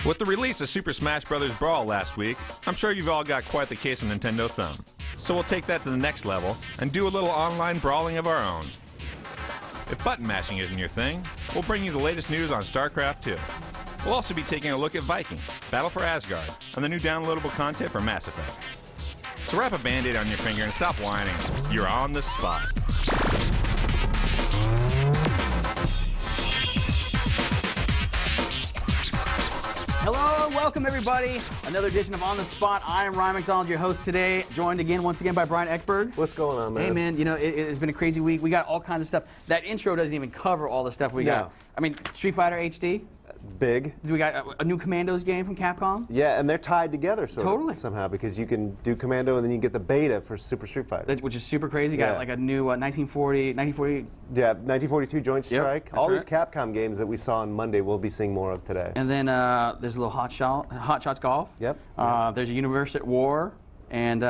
With the release of Super Smash Bros. Brawl last week, I'm sure you've all got quite the case of Nintendo thumb. So we'll take that to the next level and do a little online brawling of our own. If button mashing isn't your thing, we'll bring you the latest news on StarCraft 2. We'll also be taking a look at Viking, Battle for Asgard, and the new downloadable content for Mass Effect. So wrap a Band-Aid on your finger and stop whining. You're on the spot. Hello and welcome everybody. Another edition of On the Spot. I am Ryan McDonald, your host today, joined once again by Brian Eckberg. What's going on, man? Hey man, you know, it's been a crazy week. We got all kinds of stuff. That intro doesn't even cover all the stuff we got. I mean, Street Fighter HD. Big. We got a new Commandos game from Capcom. Yeah, and they're tied together Totally. somehow because you can do Commando and then you get the beta for Super Street Fighter. Which is super crazy. Got like a new 1940. Yeah, 1942 Joint Strike. Yep, all that's these Capcom games that we saw on Monday, we'll be seeing more of today. And then there's a little Hot Shots Golf. Yep. There's a Universe at War. And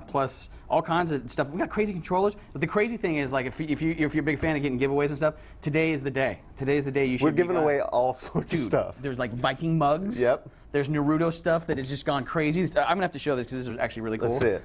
plus all kinds of stuff. We got crazy controllers. But the crazy thing is, like, if you're a big fan of getting giveaways and stuff, today is the day. Today is the day you should. We're giving away all sorts of stuff. There's like Viking mugs. Yep. There's Naruto stuff that has just gone crazy. I'm gonna have to show this because this is actually really cool. Let's see it.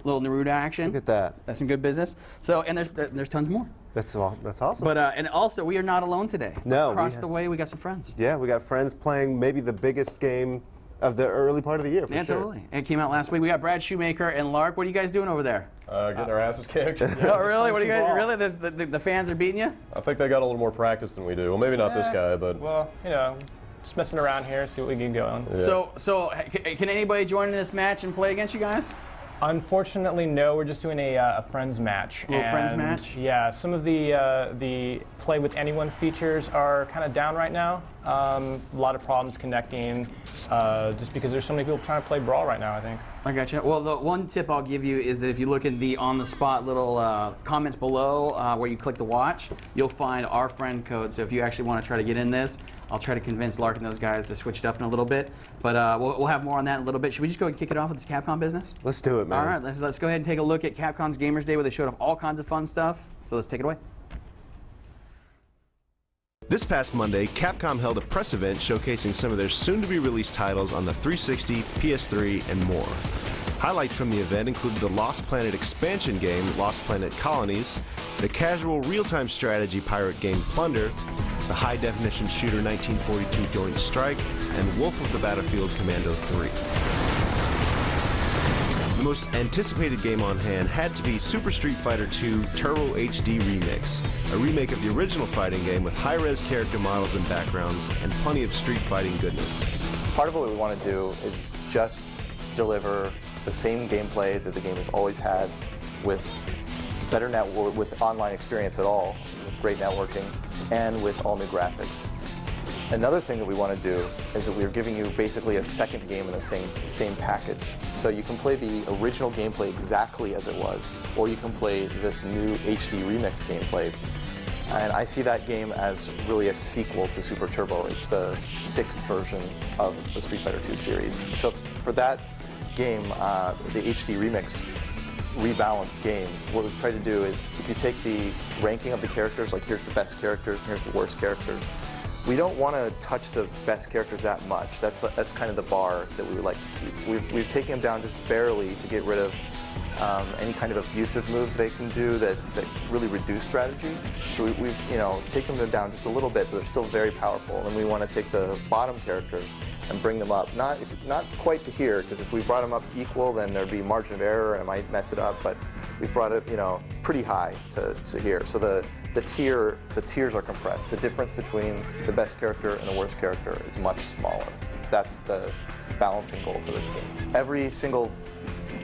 Little Naruto action. Look at that. That's some good business. So, and there's tons more. That's awesome. But and also we are not alone today. No. Across the way we got some friends. Yeah, we got friends playing maybe the biggest game of the early part of the year, for Yeah, sure. totally. It came out last week. We got Brad Shoemaker and Lark. What are you guys doing over there? Getting our asses kicked. Oh, really? What are you guys? Really? The fans are beating you? I think they got a little more practice than we do. Well, maybe not this guy, but Well, you know, just messing around here, see what we can get going. Yeah. So can anybody join in this match and play against you guys? Unfortunately, no. We're just doing a friends match. A little friends match? Yeah. Some of the play with anyone features are kind of down right now. A lot of problems connecting, just because there's so many people trying to play Brawl right now, I think. I gotcha. Well, the one tip I'll give you is that if you look at the on-the-spot little comments below where you click to watch, you'll find our friend code. So if you actually want to try to get in this, I'll try to convince Lark and those guys to switch it up in a little bit. But we'll have more on that in a little bit. Should we just go and kick it off with this Capcom business? Let's do it, man. All right, let's go ahead and take a look at Capcom's Gamers Day where they showed off all kinds of fun stuff. So let's take it away. This past Monday, Capcom held a press event showcasing some of their soon-to-be-released titles on the 360, PS3, and more. Highlights from the event included the Lost Planet expansion game, Lost Planet Colonies, the casual real-time strategy pirate game Plunder, the high-definition shooter 1942 Joint Strike, and Wolf of the Battlefield Commando 3. The most anticipated game on hand had to be Super Street Fighter 2 Turbo HD Remix, a remake of the original fighting game with high-res character models and backgrounds and plenty of street fighting goodness. Part of what we want to do is just deliver the same gameplay that the game has always had with better with online experience at all, with great networking, and with all new graphics. Another thing that we want to do is that we're giving you basically a second game in the same package. So you can play the original gameplay exactly as it was, or you can play this new HD remix gameplay. And I see that game as really a sequel to Super Turbo. It's the 6th version of the Street Fighter II series. So for that game, the HD remix rebalanced game, what we've tried to do is if you take the ranking of the characters, like here's the best characters, here's the worst characters, we don't want to touch the best characters that much. That's kind of the bar that we would like to keep. We've taken them down just barely to get rid of any kind of abusive moves they can do that really reduce strategy. So we've taken them down just a little bit, but they're still very powerful. And we want to take the bottom characters and bring them up. Not quite to here, because if we brought them up equal, then there'd be margin of error and it might mess it up. But we brought it, pretty high to here. So the tiers are compressed. The difference between the best character and the worst character is much smaller. That's the balancing goal for this game. Every single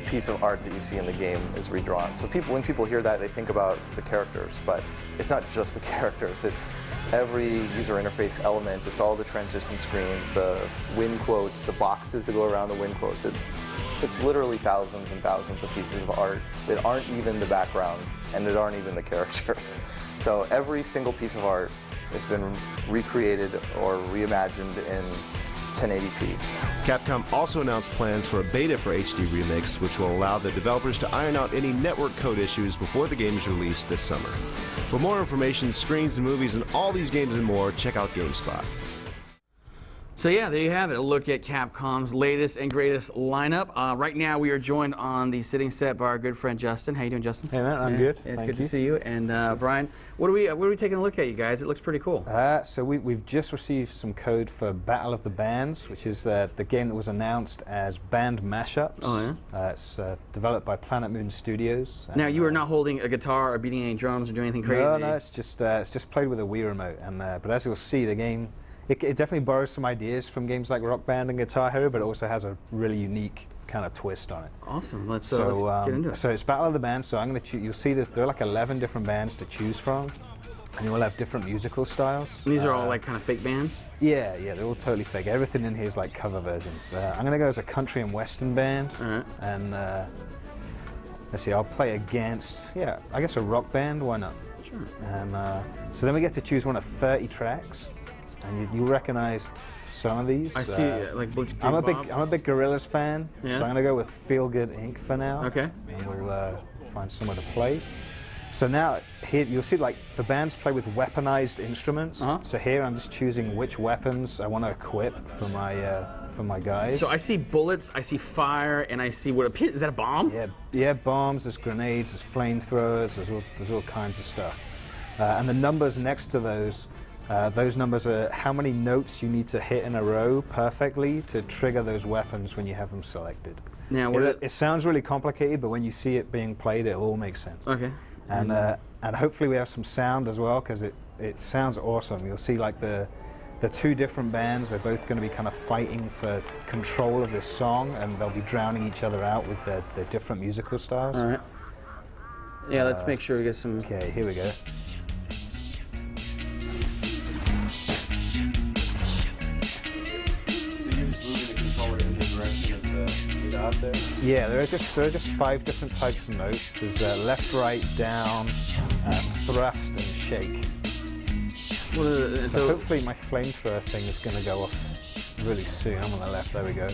piece of art that you see in the game is redrawn. So when people hear that, they think about the characters, but it's not just the characters. It's every user interface element. It's all the transition screens, the win quotes, the boxes that go around the win quotes. It's literally thousands and thousands of pieces of art that aren't even the backgrounds and that aren't even the characters. So every single piece of art has been recreated or reimagined in 1080p. Capcom also announced plans for a beta for HD Remix, which will allow the developers to iron out any network code issues before the game is released this summer. For more information, screens and movies, and all these games and more, check out GameSpot. So yeah, there you have it. A look at Capcom's latest and greatest lineup. Right now, we are joined on the sitting set by our good friend Justin. How you doing, Justin? Hey man, I'm Yeah, good. It's Thank good you. to see you. And Brian, what are we taking a look at, you guys? It looks pretty cool. So we've just received some code for Battle of the Bands, which is the game that was announced as Band Mashups. Oh, It's developed by Planet Moon Studios. Now and, you are not holding a guitar or beating any drums or doing anything crazy. No, it's just played with a Wii remote. And but as you'll see, the game it definitely borrows some ideas from games like Rock Band and Guitar Hero, but it also has a really unique kind of twist on it. Awesome. Let's get into it. So it's Battle of the Bands. So I'm going to you'll see there are like 11 different bands to choose from, and you will have different musical styles. And these are all like kind of fake bands. Yeah, they're all totally fake. Everything in here is like cover versions. I'm going to go as a country and western band, All right. and let's see, I'll play against I guess a rock band. Why not? Sure. And so then we get to choose one of 30 tracks, and you'll recognize some of these. I see, like Blitzkrieg I'm a Bob. big Gorillaz fan, Yeah. so I'm gonna go with Feel Good Inc. for now. Okay. And we'll find somewhere to play. So now here you'll see like the bands play with weaponized instruments. Uh-huh. So here I'm just choosing which weapons I want to equip for my guys. So I see bullets, I see fire, and I see what appears. Is that a bomb? Yeah, bombs, there's grenades, there's flamethrowers, there's all kinds of stuff. And the numbers next to those numbers are how many notes you need to hit in a row perfectly to trigger those weapons when you have them selected. Now, It sounds really complicated, but when you see it being played, it all makes sense. Okay. And hopefully we have some sound as well, because it sounds awesome. You'll see like the two different bands are both going to be kind of fighting for control of this song, and they'll be drowning each other out with their different musical styles. All right. Yeah, let's make sure we get some. Okay, here we go. Yeah, there are just 5 different types of notes. There's left, right, down, thrust, and shake. So hopefully my flamethrower thing is going to go off really soon. I'm on the left, there we go.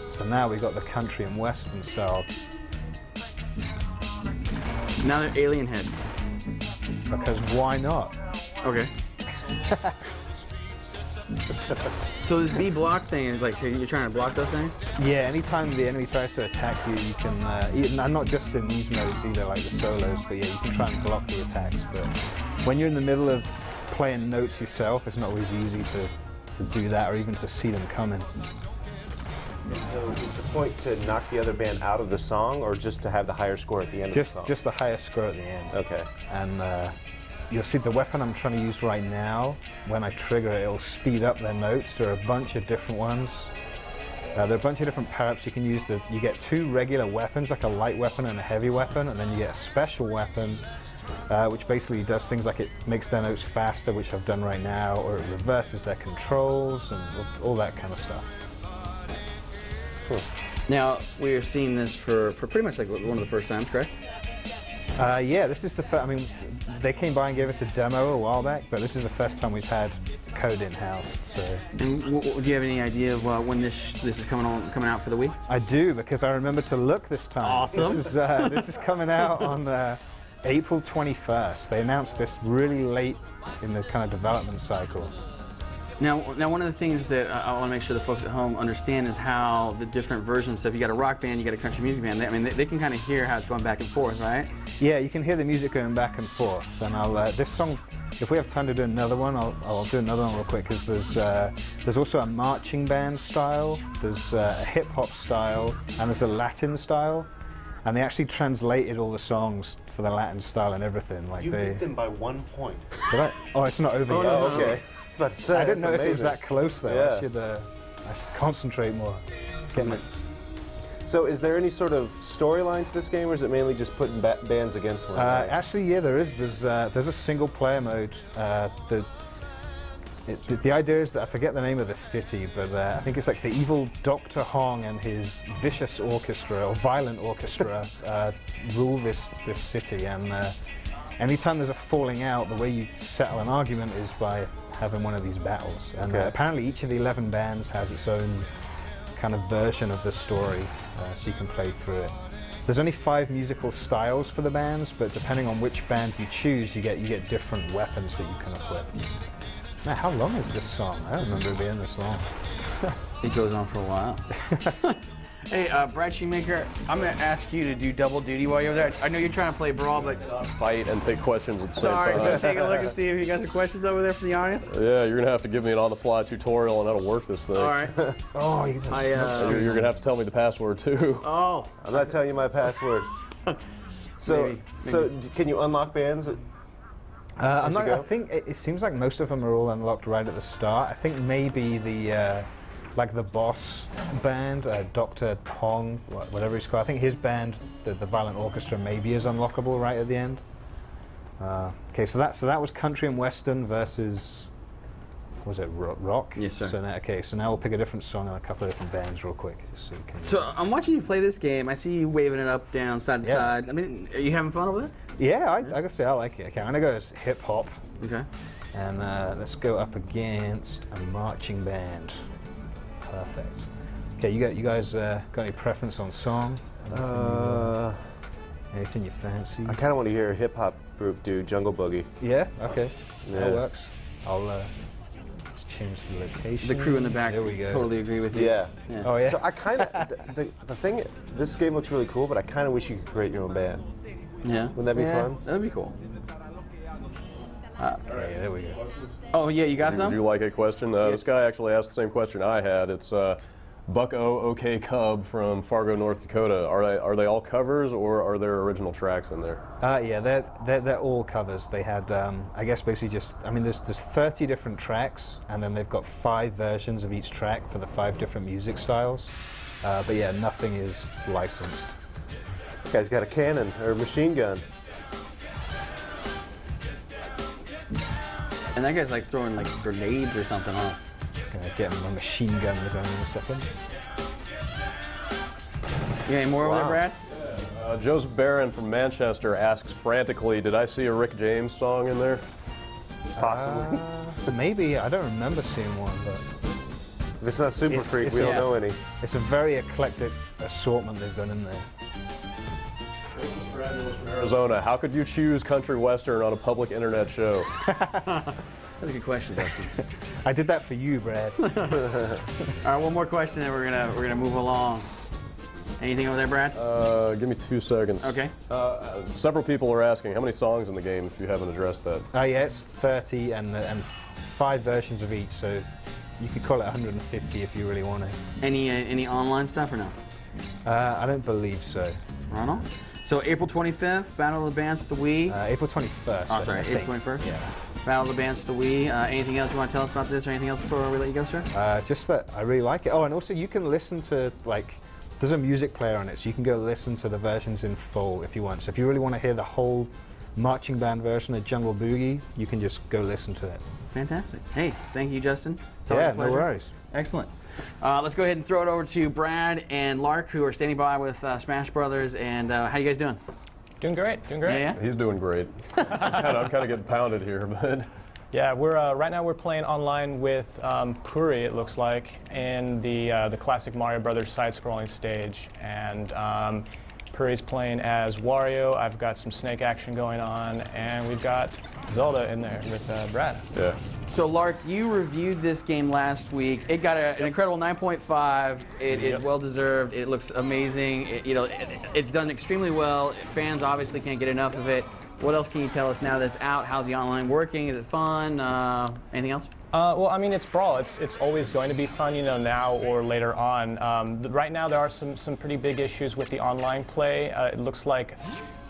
So now we've got the country and western style. Now they're alien heads. Because why not? Okay. So this B block thing is like, so you're trying to block those things? Yeah, anytime the enemy tries to attack you, you can, and not just in these modes either, like the solos, but yeah, you can try and block the attacks. But when you're in the middle of playing notes yourself, it's not always easy to do that or even to see them coming. So is the point to knock the other band out of the song, or just to have the higher score at the end of the song? Just the highest score at the end. Okay. And you'll see the weapon I'm trying to use right now, when I trigger it, it'll speed up their notes. There are a bunch of different ones. There are a bunch of different power-ups you can use. You get 2 regular weapons, like a light weapon and a heavy weapon, and then you get a special weapon, which basically does things like it makes their notes faster, which I've done right now, or it reverses their controls and all that kind of stuff. Cool. Now, we are seeing this for pretty much like one of the first times, correct? Yeah, this is the first. I mean, they came by and gave us a demo a while back, but this is the first time we've had code in-house. So. And do you have any idea of when this is coming out for the Wii? I do, because I remember to look this time. Awesome. This is coming out on April 21st. They announced this really late in the kind of development cycle. Now, one of the things that I want to make sure the folks at home understand is how the different versions. So if you got a rock band, you got a country music band. I mean, they can kind of hear how it's going back and forth, right? Yeah, you can hear the music going back and forth. And I'll this song, if we have time to do another one, I'll do another one real quick, because there's also a marching band style, there's a hip hop style, and there's a Latin style. And they actually translated all the songs for the Latin style and everything. Like You beat them by 1 point. Did I? Oh, it's not over yet. no, Oh, okay. I was about to say, I didn't that's notice it was amazing. that close though. Yeah. I should concentrate more. Get my, So is there any sort of storyline to this game, or is it mainly just putting bands against one another? actually, yeah, there is. There's a single player mode. The idea is that I forget the name of the city, but I think it's like the evil Dr. Hong and his vicious orchestra or violent orchestra rule this city. And anytime there's a falling out, the way you settle an argument is by having one of these battles. And Okay. apparently each of the 11 bands has its own kind of version of the story, so you can play through it. There's only 5 musical styles for the bands, but depending on which band you choose, you get different weapons that you can equip. Man, how long is this song? I don't remember it being this long. It goes on for a while. Hey, Brad Shoemaker, I'm going to ask you to do double duty while you're there. I know you're trying to play Brawl, but Fight and take questions at the same sorry, time. I'm going to take a look and see if you guys have questions over there from the audience. Yeah, you're gonna have to give me an on-the-fly tutorial on how to work this thing. All right. Oh, you just You're gonna have to tell me the password too. Oh, I'm not telling you my password. So, can you unlock bands? I'm not, you go? I think it seems like most of them are all unlocked right at the start. I think maybe the like the boss band, Dr. Pong, whatever he's called. I think his band, the Violent Orchestra, maybe is unlockable right at the end. Okay, so that was country and western versus, was it rock? Yes, sir. So now we'll pick a different song and a couple of different bands real quick, just so you can. so I'm watching you play this game. I see you waving it up, down, side to Yeah. side. I mean, are you having fun over there? Yeah, I gotta say I like it. Okay, I'm gonna go as hip hop, Okay. and let's go up against a marching band. Perfect. Okay, you guys got any preference on song? Anything you fancy? I kind of want to hear a hip hop group do Jungle Boogie. Yeah. Okay. Yeah. That works. I'll let's change the location. The crew in the back There we go. totally agree with you. Yeah. Oh yeah. So I kind of the thing. This game looks really cool, but I kind of wish you could create your own band. Yeah. Wouldn't that be Yeah. fun? That would be cool. Okay, there we go. Oh, yeah, you got Would some? you like a question? Yes. This guy actually asked the same question I had. It's Buck-O OK Cub from Fargo, North Dakota. Are they all covers or are there original tracks in there? Yeah, they're all covers. They had, I guess, basically just. I mean, there's 30 different tracks, and then they've got 5 versions of each track for the 5 different music styles. But yeah, nothing is licensed. Guy's got a cannon or a machine gun. And that guy's like throwing like grenades or something on. Gonna get him a machine gun going in a second. You got any more over there, Wow. Brad? Joseph Barron from Manchester asks frantically, did I see a Rick James song in there? Possibly. Maybe I don't remember seeing one, but If it's not Super It's- Freak, it's we a- don't know any. it's a very eclectic assortment they've got in there. Arizona, how could you choose country western on a public internet show? That's a good question, Dustin. I did that for you, Brad. All right, one more question, and we're gonna move along. Anything over there, Brad? Give me 2 seconds. Okay. Several people are asking how many songs in the game if you haven't addressed that. Yeah, it's 30 and 5 versions of each, so you could call it 150 if you really want to. Any online stuff or no? I don't believe so. Right on. So April 25th, Battle of the Bands to the Wii. April 21st. Oh, sorry, I think. April 21st? Yeah. Battle of the Bands to the Wii. Anything else you want to tell us about this or anything else before we let you go, sir? Just that I really like it. Oh, and also you can listen to, like, there's a music player on it, so you can go listen to the versions in full if you want. So if you really want to hear the whole marching band version of Jungle Boogie, you can just go listen to it. Fantastic. Hey, thank you, Justin. It's always Yeah, a no pleasure. worries. Excellent. Let's go ahead and throw it over to Brad and Lark, who are standing by with Smash Brothers. And how you guys doing? Doing great, doing great. Yeah. He's doing great. I'm kind of getting pounded here, but Yeah, we're right now we're playing online with Puri, it looks like, in the classic Mario Brothers side-scrolling stage, and Puri's playing as Wario. I've got some Snake action going on, and we've got Zelda in there with Brad. yeah. So, Lark, you reviewed this game last week. It got an incredible 9.5. It is well deserved. It looks amazing. It's done extremely well. Fans obviously can't get enough of it. What else can you tell us now that it's out? How's the online working? Is it fun? Anything else? Well, I mean, it's Brawl. It's always going to be fun, now or later on. Right now, there are some pretty big issues with the online play. It looks like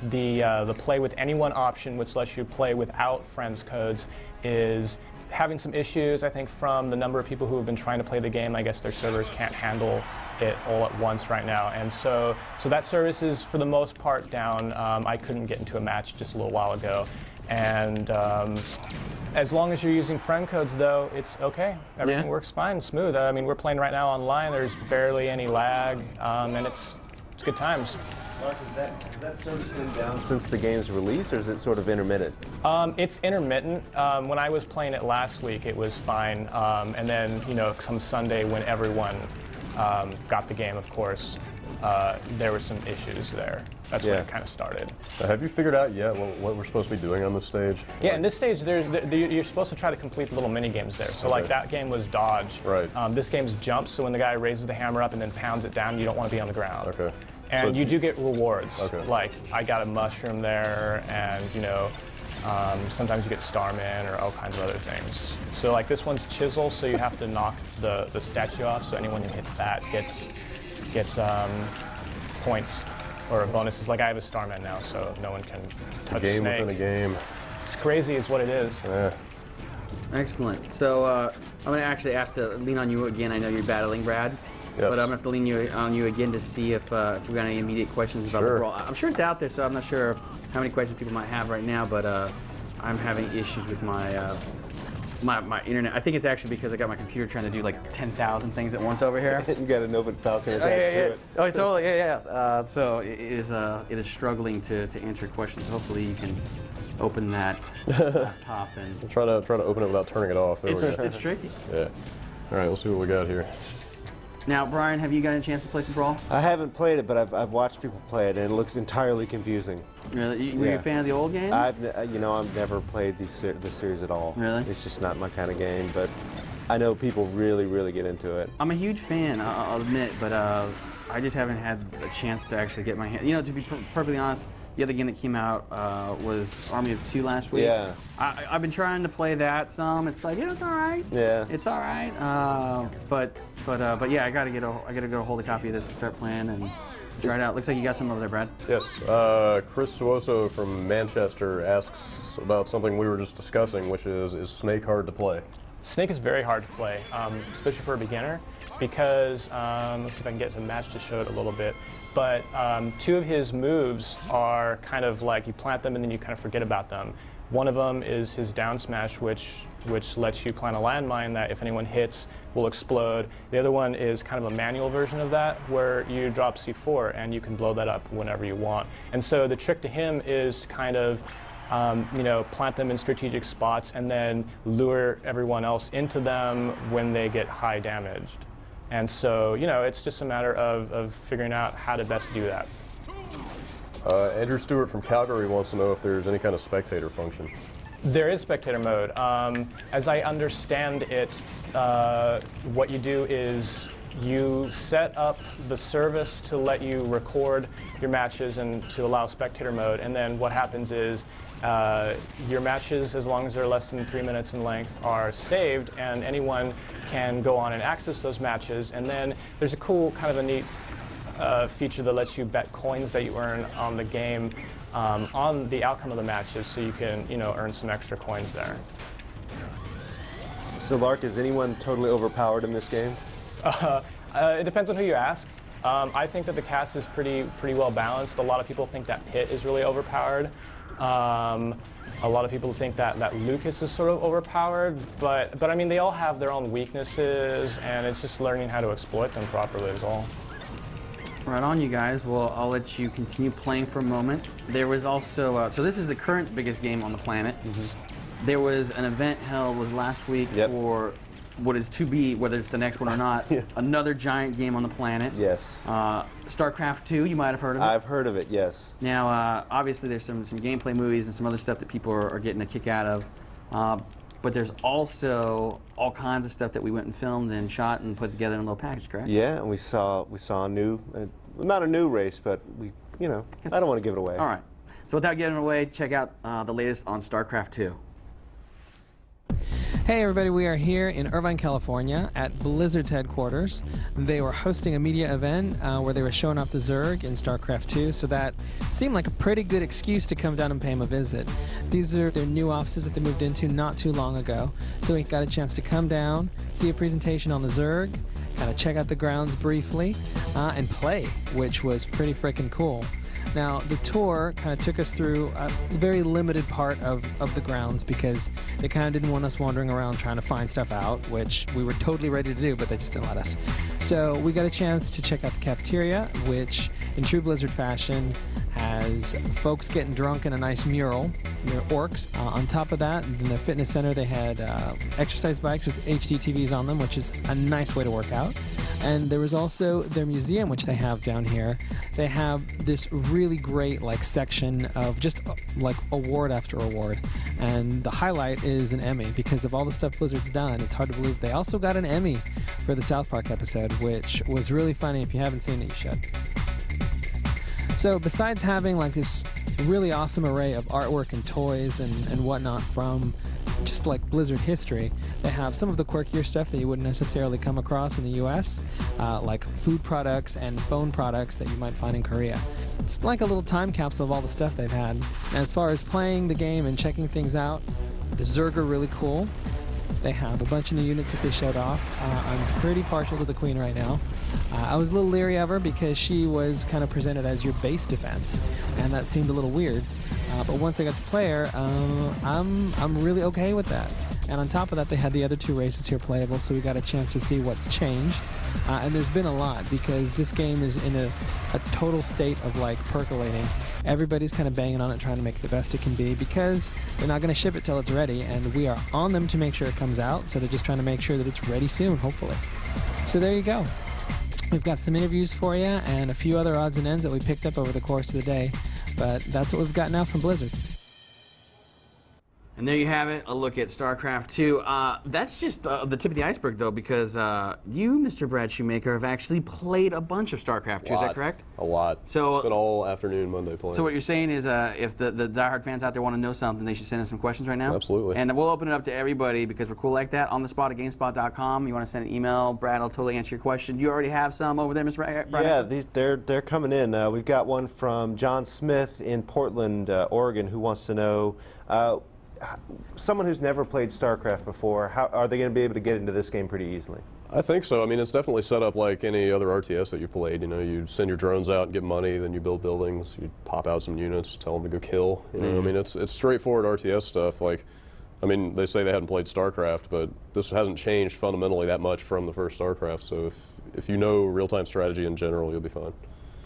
the play with anyone option, which lets you play without friends codes, is having some issues, I think, from the number of people who have been trying to play the game. I guess their servers can't handle it all at once right now, and so that service is for the most part down. I couldn't get into a match just a little while ago, and as long as you're using friend codes, though, it's okay. Everything works fine, smooth. I mean, we're playing right now online. There's barely any lag, and it's good times. Mark, has that service been down since the game's release, or is it sort of intermittent? It's intermittent. When I was playing it last week, it was fine, and then come Sunday when everyone got the game, of course, there were some issues there. That's when it kind of started. Have you figured out yet what we're supposed to be doing on this stage? Yeah, in this stage, you're supposed to try to complete the little mini games there. So like that game was dodge. Right. This game's jump. So when the guy raises the hammer up and then pounds it down, you don't want to be on the ground. Okay. And So you do get rewards. Okay. Like I got a mushroom there, and sometimes you get Starman or all kinds of other things. So like this one's chisel, so you have to knock the statue off. So anyone who hits that gets points or bonuses. Like I have a Starman now, so no one can touch Game Snake. within a game. It's crazy, is what it is. Yeah. Excellent. So I'm going to actually have to lean on you again. I know you're battling Brad, Yes. but I'm going to have to lean on you again to see if we've got any immediate questions about Sure. the brawl. I'm sure it's out there, so I'm not sure how many questions people might have right now, but I'm having issues with my internet. I think it's actually because I got my computer trying to do like 10,000 things at once over here. You got a Nova Falcon attached to it. Oh, it's totally, yeah. So it is struggling to answer your questions. So hopefully you can open that laptop and. I'm trying to open it without turning it off. There we go. It's tricky. Yeah. All right, let's see what we got here. Now, Brian, have you gotten a chance to play some Brawl? I haven't played it, but I've watched people play it, and it looks entirely confusing. Really? Were you a fan of the old game? I've never played this series at all. Really? It's just not my kind of game, but I know people really, really get into it. I'm a huge fan, I'll admit, but I just haven't had a chance to actually get my hand. To be perfectly honest, the other game that came out was Army of Two last week. Yeah. I've been trying to play that some. It's like, it's all right. Yeah. It's all right. But yeah, I gotta get a hold of a copy of this and start playing and try it out. Looks like you got some over there, Brad. Yes. Chris Suoso from Manchester asks about something we were just discussing, which is Snake hard to play? Snake is very hard to play, especially for a beginner, because let's see if I can get to match to show it a little bit. But two of his moves are kind of like you plant them and then you kind of forget about them. One of them is his down smash, which lets you plant a landmine that if anyone hits will explode. The other one is kind of a manual version of that, where you drop C4 and you can blow that up whenever you want. And so the trick to him is to kind of plant them in strategic spots and then lure everyone else into them when they get high damaged. And so, it's just a matter of figuring out how to best do that. Andrew Stewart from Calgary wants to know if there's any kind of spectator function. There is spectator mode. As I understand it, what you do is you set up the service to let you record your matches and to allow spectator mode, and then what happens is your matches, as long as they're less than 3 minutes in length, are saved, and anyone can go on and access those matches. And then there's a cool, kind of a neat feature that lets you bet coins that you earn on the game on the outcome of the matches, so you can earn some extra coins there. So, Lark, is anyone totally overpowered in this game? It depends on who you ask. I think that the cast is pretty well balanced. A lot of people think that Pit is really overpowered. A lot of people think that Lucas is sort of overpowered, but I mean, they all have their own weaknesses, and it's just learning how to exploit them properly is all. Right on, you guys. Well, I'll let you continue playing for a moment. There was also, so this is the current biggest game on the planet. Mm-hmm. There was an event held last week for what is to be, whether it's the next one or not, another giant game on the planet. Yes. StarCraft 2, you might have heard of it. I've heard of it, yes. Now, obviously there's some gameplay movies and some other stuff that people are getting a kick out of. But there's also all kinds of stuff that we went and filmed and shot and put together in a little package, correct? Yeah, and we saw a new, not a new race, but I don't want to give it away. All right. So without getting away, check out the latest on StarCraft 2. Hey everybody, we are here in Irvine, California at Blizzard's headquarters. They were hosting a media event where they were showing off the Zerg in StarCraft 2, so that seemed like a pretty good excuse to come down and pay them a visit. These are their new offices that they moved into not too long ago, so we got a chance to come down, see a presentation on the Zerg, kind of check out the grounds briefly, and play, which was pretty freaking cool. Now, the tour kind of took us through a very limited part of the grounds because they kind of didn't want us wandering around trying to find stuff out, which we were totally ready to do, but they just didn't let us. So we got a chance to check out the cafeteria, which in true Blizzard fashion has folks getting drunk in a nice mural near orcs. On top of that, in the fitness center, they had exercise bikes with HD TVs on them, which is a nice way to work out. And there was also their museum, which they have down here. They have this really great like section of just like award after award. And the highlight is an Emmy, because of all the stuff Blizzard's done. It's hard to believe they also got an Emmy for the South Park episode, which was really funny. If you haven't seen it, you should. So besides having like this really awesome array of artwork and toys and whatnot from just like Blizzard history, they have some of the quirkier stuff that you wouldn't necessarily come across in the US, like food products and phone products that you might find in Korea. It's like a little time capsule of all the stuff they've had. As far as playing the game and checking things out, the Zerg are really cool. They have a bunch of new units that they showed off. I'm pretty partial to the Queen right now. I was a little leery of her because she was kind of presented as your base defense, and that seemed a little weird. But once I got to play her, I'm really okay with that. And on top of that, they had the other two races here playable, so we got a chance to see what's changed. And there's been a lot, because this game is in a total state of like percolating. Everybody's kind of banging on it, trying to make it the best it can be, because they're not going to ship it till it's ready, and we are on them to make sure it comes out. So they're just trying to make sure that it's ready soon, hopefully. So there you go. We've got some interviews for you and a few other odds and ends that we picked up over the course of the day. But that's what we've got now from Blizzard. And there you have it, a look at StarCraft 2. That's just the tip of the iceberg, though, because you, Mr. Brad Shoemaker, have actually played a bunch of StarCraft 2. Is that correct? A lot. So, spent all afternoon Monday playing. So what you're saying is, if the diehard fans out there want to know something, they should send us some questions right now? Absolutely. And we'll open it up to everybody, because we're cool like that. On the spot at GameSpot.com. You want to send an email, Brad will totally answer your question. You already have some over there, Mr. Brad? Yeah, they're coming in. We've got one from John Smith in Portland, Oregon, who wants to know, someone who's never played StarCraft before, how are they going to be able to get into this game pretty easily? I think so. I mean, it's definitely set up like any other RTS that you've played. You know, you send your drones out and get money, then you build buildings, you pop out some units, tell them to go kill. You know, I mean, it's straightforward RTS stuff. Like, I mean, they say they hadn't played StarCraft, but this hasn't changed fundamentally that much from the first StarCraft. So if you know real-time strategy in general, you'll be fine.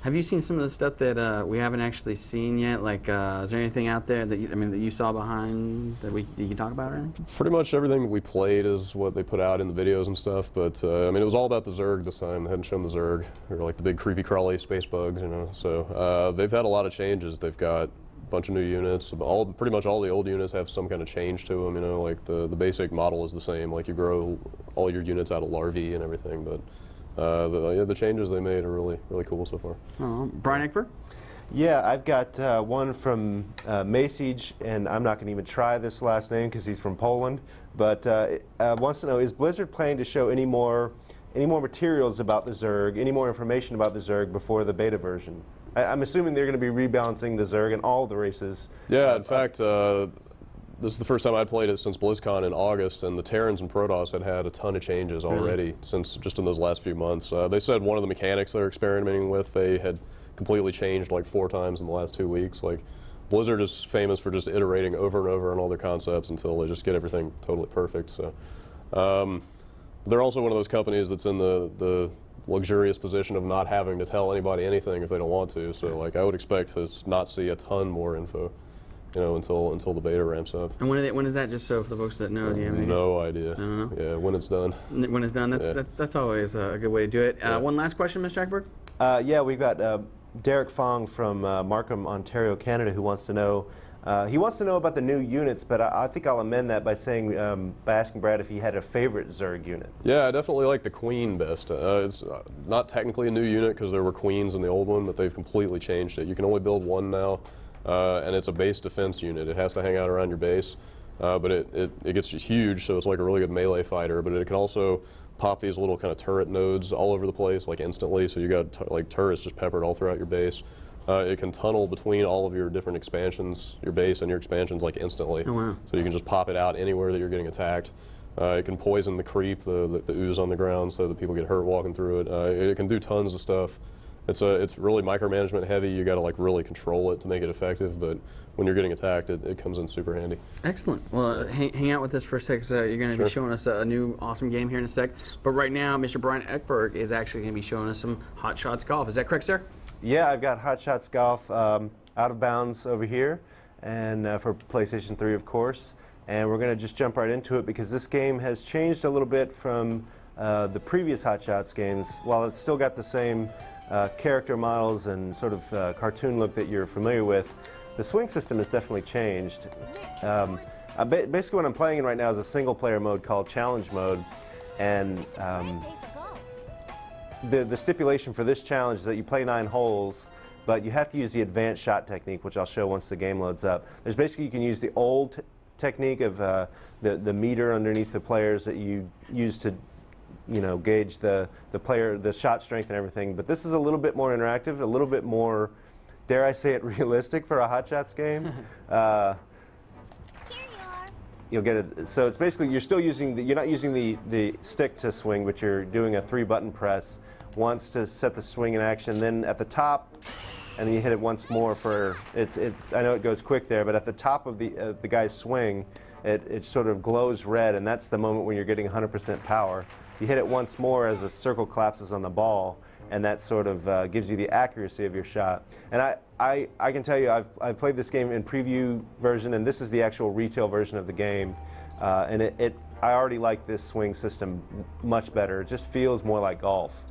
Have you seen some of the stuff that we haven't actually seen yet? Like, is there anything out there that you that you saw behind that you can talk about or anything? Pretty much everything that we played is what they put out in the videos and stuff. But I mean, it was all about the Zerg this time. They hadn't shown the Zerg, or like the big creepy crawly space bugs, you know. So they've had a lot of changes. They've got a bunch of new units. Pretty much all the old units have some kind of change to them. You know, like the basic model is the same. Like you grow all your units out of larvae and everything, but. The changes they made are really cool so far. Brian Eckberg? Yeah, I've got one from Masage, and I'm not going to even try this last name because he's from Poland, but wants to know, is Blizzard planning to show any more materials about the Zerg, any more information about the Zerg before the beta version? I'm assuming they're going to be rebalancing the Zerg in all the races. Yeah, in fact, this is the first time I'd played it since BlizzCon in August, and the Terrans and Protoss had a ton of changes already since just in those last few months. They said one of the mechanics they're experimenting with, they had completely changed like 4 times in the last 2 weeks. Like, Blizzard is famous for just iterating over and over on all their concepts until they just get everything totally perfect. So they're also one of those companies that's in the luxurious position of not having to tell anybody anything if they don't want to. So like, I would expect to not see a ton more info, you know, until the beta ramps up. And when is that? Just so for the folks that know, do you have any? No idea. No. Yeah, when it's done. When it's done, that's always a good way to do it. One last question, Mr. Eckberg? Yeah, we've got Derek Fong from Markham, Ontario, Canada, who wants to know. He wants to know about the new units, but I think I'll amend that by saying, by asking Brad if he had a favorite Zerg unit. Yeah, I definitely like the Queen best. It's not technically a new unit because there were Queens in the old one, but they've completely changed it. You can only build one now. And it's a base defense unit. It has to hang out around your base, but it gets huge, so it's like a really good melee fighter. But it can also pop these little kind of turret nodes all over the place, like instantly. So you got like turrets just peppered all throughout your base. It can tunnel between all of your different expansions, your base and your expansions, like instantly. Oh, wow. So you can just pop it out anywhere that you're getting attacked. It can poison the creep, the ooze on the ground, so that people get hurt walking through it. It can do tons of stuff. It's really micromanagement heavy. You got to like really control it to make it effective, but when you're getting attacked, it comes in super handy. Excellent. Well, hang out with us for a sec. So you're going to be showing us a new awesome game here in a sec. But right now, Mr. Brian Eckberg is actually going to be showing us some Hot Shots Golf. Is that correct, sir? Yeah, I've got Hot Shots Golf Out of Bounds over here, and for PlayStation 3, of course. And we're going to just jump right into it because this game has changed a little bit from the previous Hot Shots games, while it's still got the same character models and sort of cartoon look that you're familiar with, the swing system has definitely changed. Basically what I'm playing in right now is a single player mode called Challenge Mode, and the stipulation for this challenge is that you play 9 holes, but you have to use the advanced shot technique, which I'll show once the game loads up. There's basically, you can use the old technique of the meter underneath the players that you use to, you know, gauge the player, the shot strength and everything. But this is a little bit more interactive, a little bit more, dare I say it, realistic for a Hot Shots game. You'll get it. So it's basically, you're still using you're not using the stick to swing, but you're doing a 3-button press once to set the swing in action, then at the top, and then you hit it once more for I know it goes quick there, but at the top of the guy's swing, it sort of glows red, and that's the moment when you're getting 100% power. You hit it once more as a circle collapses on the ball, and that sort of gives you the accuracy of your shot. And I can tell you, I've played this game in preview version, and this is the actual retail version of the game, and I already like this swing system much better. It just feels more like golf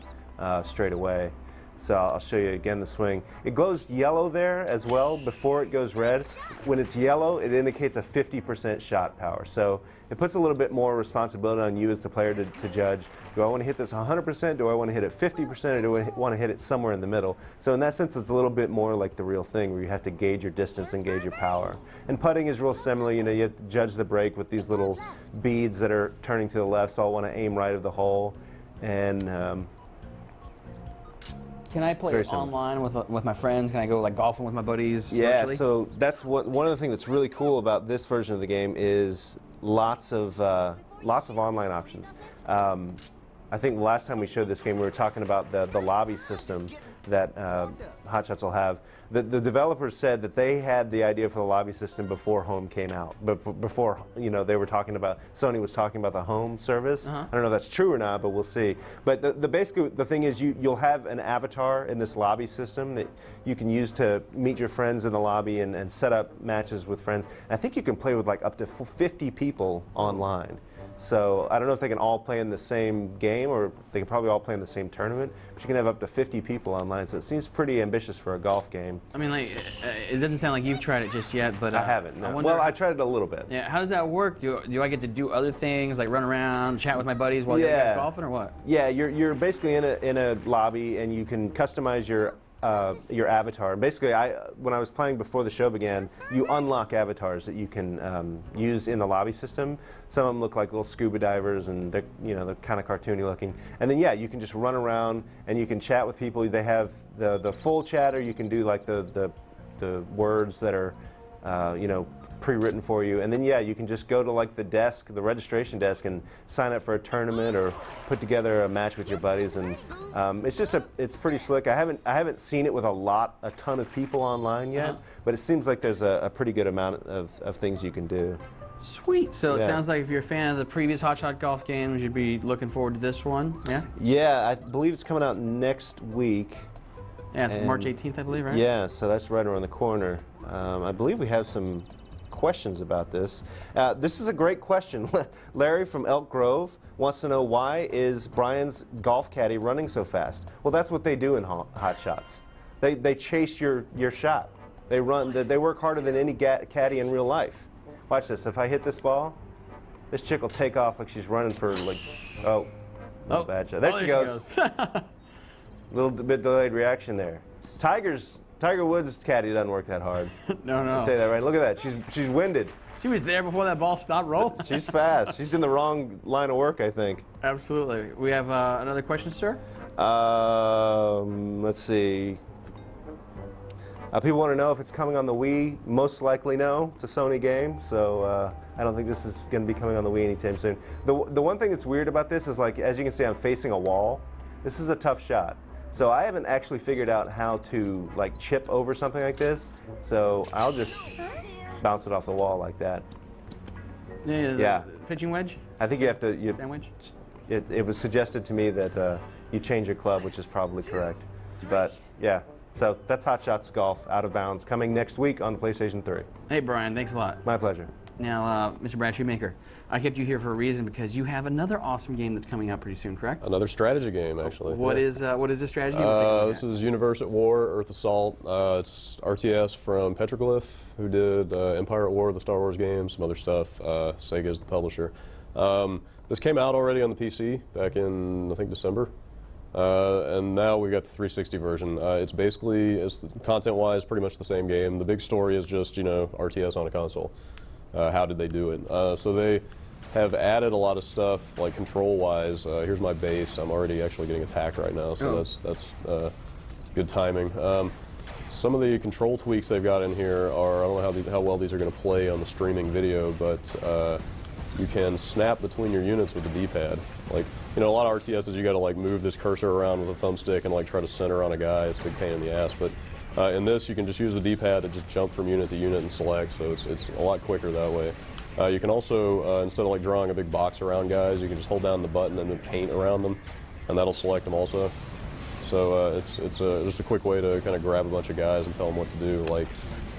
straight away. So I'll show you again the swing. It glows yellow there as well before it goes red. When it's yellow, it indicates a 50% shot power. So it puts a little bit more responsibility on you as the player to judge. Do I want to hit this 100%? Do I want to hit it 50%? Or do I want to hit it somewhere in the middle? So in that sense, it's a little bit more like the real thing, where you have to gauge your distance and gauge your power. And putting is real similar. You know, you have to judge the break with these little beads that are turning to the left. So I'll want to aim right of the hole. And can I play online with my friends? Can I go like golfing with my buddies? Yeah, virtually? so that's one of the things that's really cool about this version of the game is lots of online options. I think the last time we showed this game, we were talking about the lobby system that Hot Shots will have. The developers said that they had the idea for the lobby system before Home came out. But before, you know, they were talking about, Sony was talking about the Home service. I don't know if that's true or not, but we'll see. But basically the thing is, you'll have an avatar in this lobby system that you can use to meet your friends in the lobby and set up matches with friends. And I think you can play with like up to 50 people online. So I don't know if they can all play in the same game, or they can probably all play in the same tournament, but you can have up to 50 people online, so it seems pretty ambitious for a golf game. I mean, like, it doesn't sound like you've tried it just yet, but I haven't, no. Well, I tried it a little bit. Yeah, how does that work? Do I get to do other things, like run around, chat with my buddies while you guys golfing, or what? Yeah, you're basically in a lobby, and you can customize your avatar. Basically, when I was playing before the show began, you unlock avatars that you can use in the lobby system. Some of them look like little scuba divers, and they're kind of cartoony looking. And then you can just run around and you can chat with people. They have the full chatter. You can do like the words that are pre-written for you, and then you can just go to like the desk, the registration desk, and sign up for a tournament or put together a match with your buddies. And it's pretty slick. I haven't seen it with a ton of people online yet, but it seems like there's a pretty good amount of things you can do. Sweet. So it sounds like if you're a fan of the previous Hot Shot golf games, you'd be looking forward to this one. Yeah. Yeah, I believe it's coming out next week. Yeah, it's March 18th, I believe, right? Yeah, so that's right around the corner. I believe we have some questions about this. This is a great question. Larry from Elk Grove wants to know, why is Brian's golf caddy running so fast? Well, that's what they do in Hot Shots. They chase your shot. They run. They work harder than any caddy in real life. Watch this. If I hit this ball, this chick will take off like she's running for like, bad shot. There she goes. A little bit delayed reaction there. Tiger Woods' caddy doesn't work that hard. No. I'll tell you that, right? Look at that. She's winded. She was there before that ball stopped rolling. She's fast. She's in the wrong line of work, I think. Absolutely. We have another question, sir? Let's see. People want to know if it's coming on the Wii. Most likely no. It's a Sony game, so I don't think this is going to be coming on the Wii anytime soon. The one thing that's weird about this is, like, as you can see, I'm facing a wall. This is a tough shot. So I haven't actually figured out how to like chip over something like this. So I'll just bounce it off the wall like that. Yeah. Pitching wedge? I think you have to. Sandwich? It was suggested to me that you change your club, which is probably correct. But yeah, so that's Hot Shots Golf Out of Bounds, coming next week on the PlayStation 3. Hey, Brian, thanks a lot. My pleasure. Now, Mr. Brad Shoemaker, I kept you here for a reason because you have another awesome game that's coming out pretty soon, correct? Another strategy game, actually. What yeah. is this strategy game? We're taking a look This at? is Universe at War, Earth Assault. It's RTS from Petroglyph, who did Empire at War, the Star Wars game, some other stuff. Sega is the publisher. This came out already on the PC back in, I think, December. And now we got the 360 version. It's basically, content-wise, pretty much the same game. The big story is just, RTS on a console. How did they do it? So they have added a lot of stuff, like control-wise. Here's my base. I'm already actually getting attacked right now, so that's good timing. Some of the control tweaks they've got in here are, I don't know how well these are going to play on the streaming video, but you can snap between your units with the D-pad. Like, a lot of RTSs you got to like move this cursor around with a thumbstick and like try to center on a guy. It's a big pain in the ass. But in this, you can just use the D-pad to just jump from unit to unit and select. So it's a lot quicker that way. You can also, instead of like drawing a big box around guys, you can just hold down the button and then paint around them, and that'll select them also. So it's just a quick way to kind of grab a bunch of guys and tell them what to do. Like,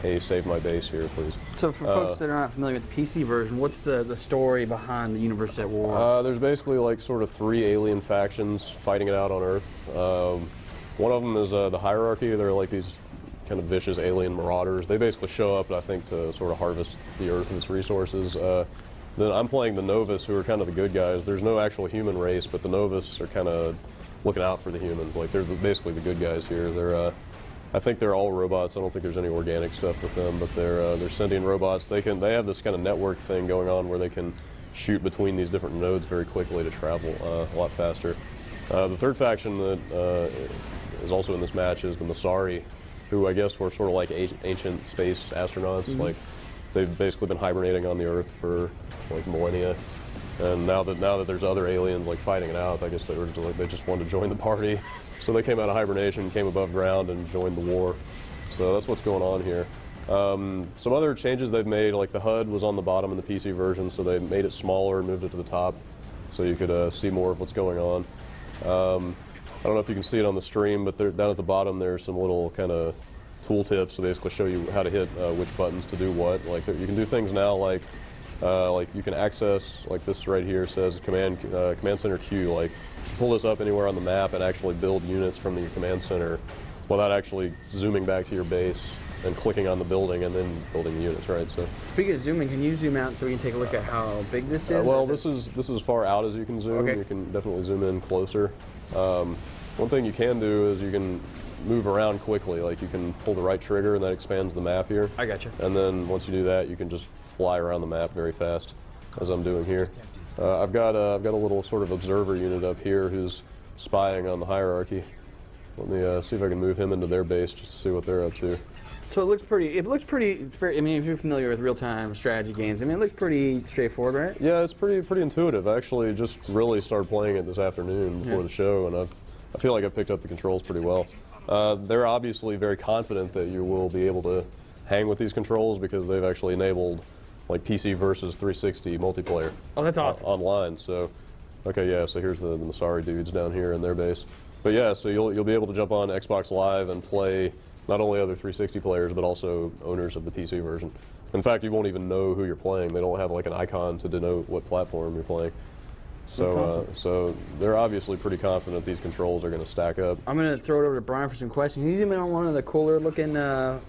hey, save my base here, please. So for folks that are not familiar with the PC version, what's the story behind the Universe at War? There's basically like sort of 3 alien factions fighting it out on Earth. One of them is the Hierarchy. They're like these kind of vicious alien marauders. They basically show up, I think, to sort of harvest the Earth and its resources. Then I'm playing the Novus, who are kind of the good guys. There's no actual human race, but the Novus are kind of looking out for the humans. Like, they're basically the good guys here. They're I think they're all robots. I don't think there's any organic stuff with them, but they're sentient robots. They have this kind of network thing going on where they can shoot between these different nodes very quickly to travel a lot faster. The third faction that is also in this match is the Masari, who I guess were sort of like ancient space astronauts. Mm-hmm. Like, they've basically been hibernating on the Earth for like millennia. And now that there's other aliens like fighting it out, I guess they just wanted to join the party. So they came out of hibernation, came above ground, and joined the war. So that's what's going on here. Some other changes they've made, like the HUD was on the bottom in the PC version, so they made it smaller and moved it to the top, so you could see more of what's going on. I don't know if you can see it on the stream, but down at the bottom there's some little kind of tooltips to basically show you how to hit which buttons to do what. Like you can do things now like you can access, like this right here says command center Q, like pull this up anywhere on the map and actually build units from the command center without actually zooming back to your base and clicking on the building and then building the units, right? So Speaking of zooming, can you zoom out so we can take a look at how big this is? well, this is as far out as you can zoom. Okay. You can definitely zoom in closer. One thing you can do is you can move around quickly. Like you can pull the right trigger and that expands the map here. I gotcha. And then once you do that, you can just fly around the map very fast, as I'm doing here. I've got a little sort of observer unit up here who's spying on the Hierarchy. Let me see if I can move him into their base just to see what they're up to. So it looks pretty fair. I mean, if you're familiar with real-time strategy games, I mean, it looks pretty straightforward, right? Yeah, it's pretty intuitive. I actually just really started playing it this afternoon before the show, and I feel like I've picked up the controls pretty well. They're obviously very confident that you will be able to hang with these controls because they've actually enabled like PC versus 360 multiplayer. Oh, that's awesome. Online. So, okay, yeah. So here's the Masari dudes down here in their base. But yeah, so you'll be able to jump on Xbox Live and play not only other 360 players but also owners of the PC version. In fact, you won't even know who you're playing. They don't have like an icon to denote what platform you're playing. So, awesome. So they're obviously pretty confident these controls are going to stack up. I'm going to throw it over to Brian for some questions. Can you zoom in on one of the cooler-looking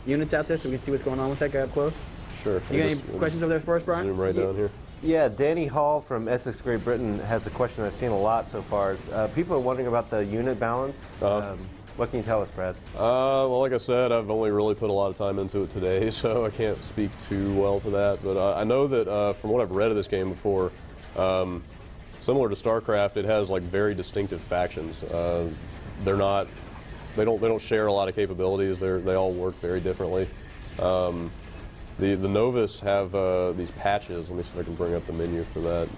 units out there so we can see what's going on with that guy up close? Sure. You got any questions over there for us, Brian? Zoom right down here. Yeah, Danny Hall from Essex, Great Britain has a question I've seen a lot so far. People are wondering about the unit balance. What can you tell us, Brad? Well, like I said, I've only really put a lot of time into it today, so I can't speak too well to that. But I know that from what I've read of this game before, similar to StarCraft, it has like very distinctive factions. They don't share a lot of capabilities. They all work very differently. The Novus have these patches. Let me see if I can bring up the menu for that.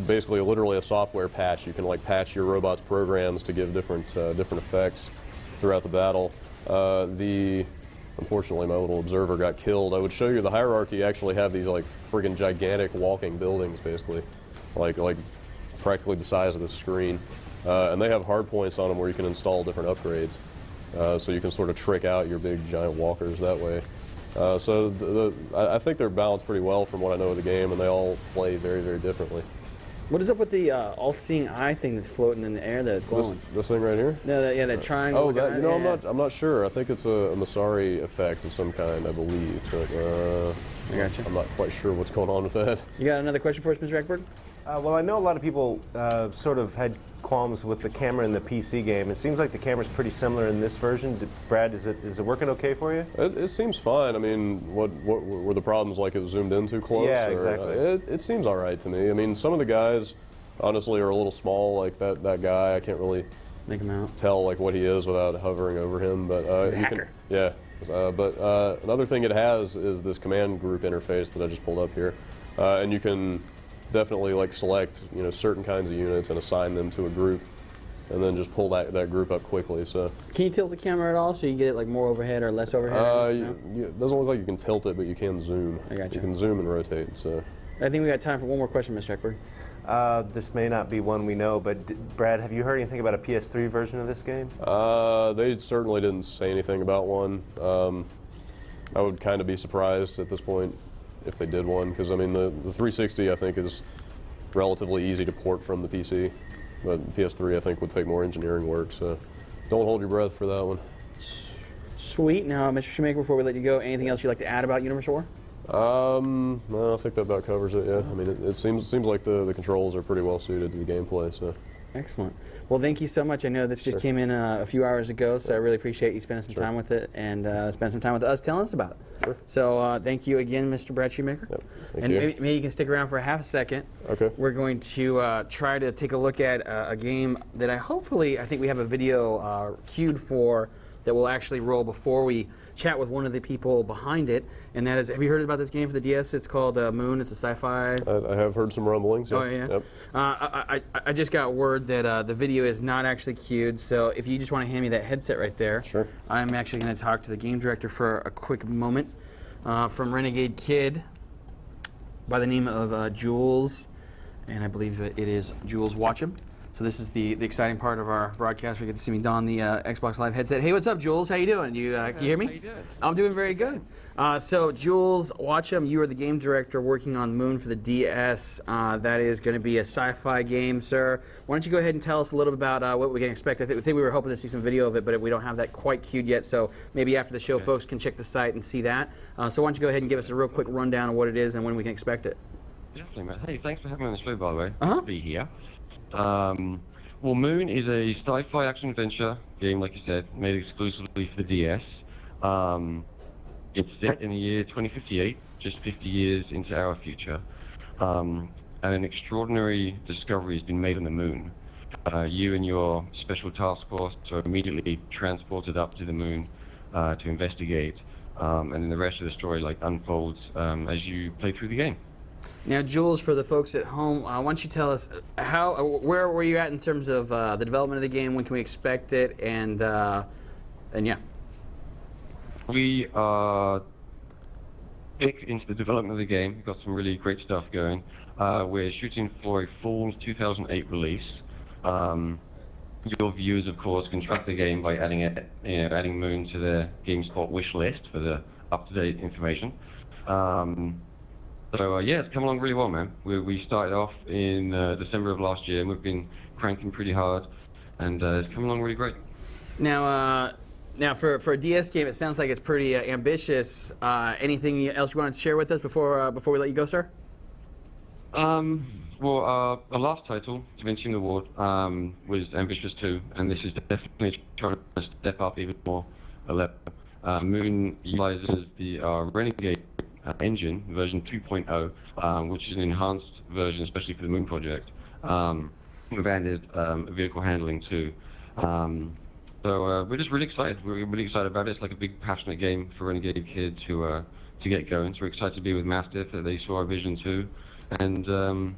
Basically, literally a software patch. You can like patch your robot's programs to give different effects throughout the battle. Unfortunately, my little observer got killed. I would show you the Hierarchy actually have these like friggin' gigantic walking buildings, basically, like practically the size of the screen, and they have hard points on them where you can install different upgrades. So you can sort of trick out your big giant walkers that way. So I think they're balanced pretty well from what I know of the game, and they all play very, very differently. What is up with the all-seeing eye thing that's floating in the air that's glowing? This thing right here? No, that triangle. Oh, that, guy, I'm not sure. I think it's a Masari effect of some kind, I believe. But, I gotcha. I'm not quite sure what's going on with that. You got another question for us, Mr. Eckberg? Well, I know a lot of people sort of had qualms with the camera in the PC game. It seems like the camera's pretty similar in this version. Brad, is it working okay for you? It seems fine. I mean, what were the problems, like it was zoomed in too close? Yeah, or, exactly. It seems all right to me. I mean, some of the guys, honestly, are a little small. Like that guy, I can't really make him out. Tell like what he is without hovering over him. But He's a hacker. Yeah. But another thing it has is this command group interface that I just pulled up here, and you can definitely like select certain kinds of units and assign them to a group, and then just pull that group up quickly. So can you tilt the camera at all so you get it like more overhead or less overhead? It doesn't look like you can tilt it, but you can zoom. I gotcha. You can zoom and rotate. So I think we got time for one more question, Mr. Eckberg. This may not be one we know, but Brad, have you heard anything about a PS3 version of this game? They certainly didn't say anything about one. I would kind of be surprised at this point if they did one, because I mean the 360 I think is relatively easy to port from the PC, but PS3 I think would take more engineering work. So don't hold your breath for that one. Sweet. Now, Mr. Shoemaker, before we let you go, anything else you'd like to add about Universe War? No, I think that about covers it. Yeah, I mean it seems like the controls are pretty well suited to the gameplay. So. Excellent. Well, thank you so much. I know this just came in a few hours ago, so I really appreciate you spending some time with it and spending some time with us telling us about it. Sure. So thank you again, Mr. Brad Shoemaker. Yep. Thank and you. maybe you can stick around for a half a second. Okay. We're going to try to take a look at a game that I think we have a video queued for that will actually roll before we chat with one of the people behind it, and that is, have you heard about this game for the DS? It's called Moon. It's a sci-fi. I have heard some rumblings. Yeah. Oh, yeah? Yep. I just got word that the video is not actually queued, so if you just want to hand me that headset right there. Sure. I'm actually going to talk to the game director for a quick moment from Renegade Kid by the name of Jules, and I believe it is Jules Watcham. So this is the exciting part of our broadcast. We get to see me don the Xbox Live headset. Hey, what's up, Jules? How you doing? Can you hear me? How you doing? I'm doing very good. So Jules Watcham, you are the game director working on Moon for the DS. That is going to be a sci-fi game, sir. Why don't you go ahead and tell us a little bit about what we can expect? I think we were hoping to see some video of it, but we don't have that quite queued yet. So maybe after the show, folks can check the site and see that. So why don't you go ahead and give us a real quick rundown of what it is and when we can expect it? Definitely, man. Hey, thanks for having me on the show, by the way. Uh-huh. Good to be here. Well, Moon is a sci-fi action-adventure game, like you said, made exclusively for the DS. It's set in the year 2058, just 50 years into our future. And an extraordinary discovery has been made on the Moon. You and your special task force are immediately transported up to the Moon to investigate. And then the rest of the story unfolds as you play through the game. Now, Jules, for the folks at home, why don't you tell us where were you at in terms of the development of the game? When can we expect it? And yeah. We are big into the development of the game. We've got some really great stuff going. We're shooting for a fall 2008 release. Your viewers, of course, can track the game by adding Moon to their GameSpot wish list for the up-to-date information. So yeah, it's come along really well, man. We started off in December of last year, and we've been cranking pretty hard, and it's come along really great. Now for a DS game, it sounds like it's pretty ambitious. Anything else you want to share with us before we let you go, sir? Well, our last title, Da Vinci in the Ward, was ambitious too, and this is definitely trying to step up even more a level. Moon utilizes the Renegade engine, version 2.0, which is an enhanced version, especially for the Moon project. We've added vehicle handling too. So we're just really excited. We're really excited about it. It's like a big, passionate game for Renegade Kid to get going. So we're excited to be with Mastiff, that they saw our vision too. And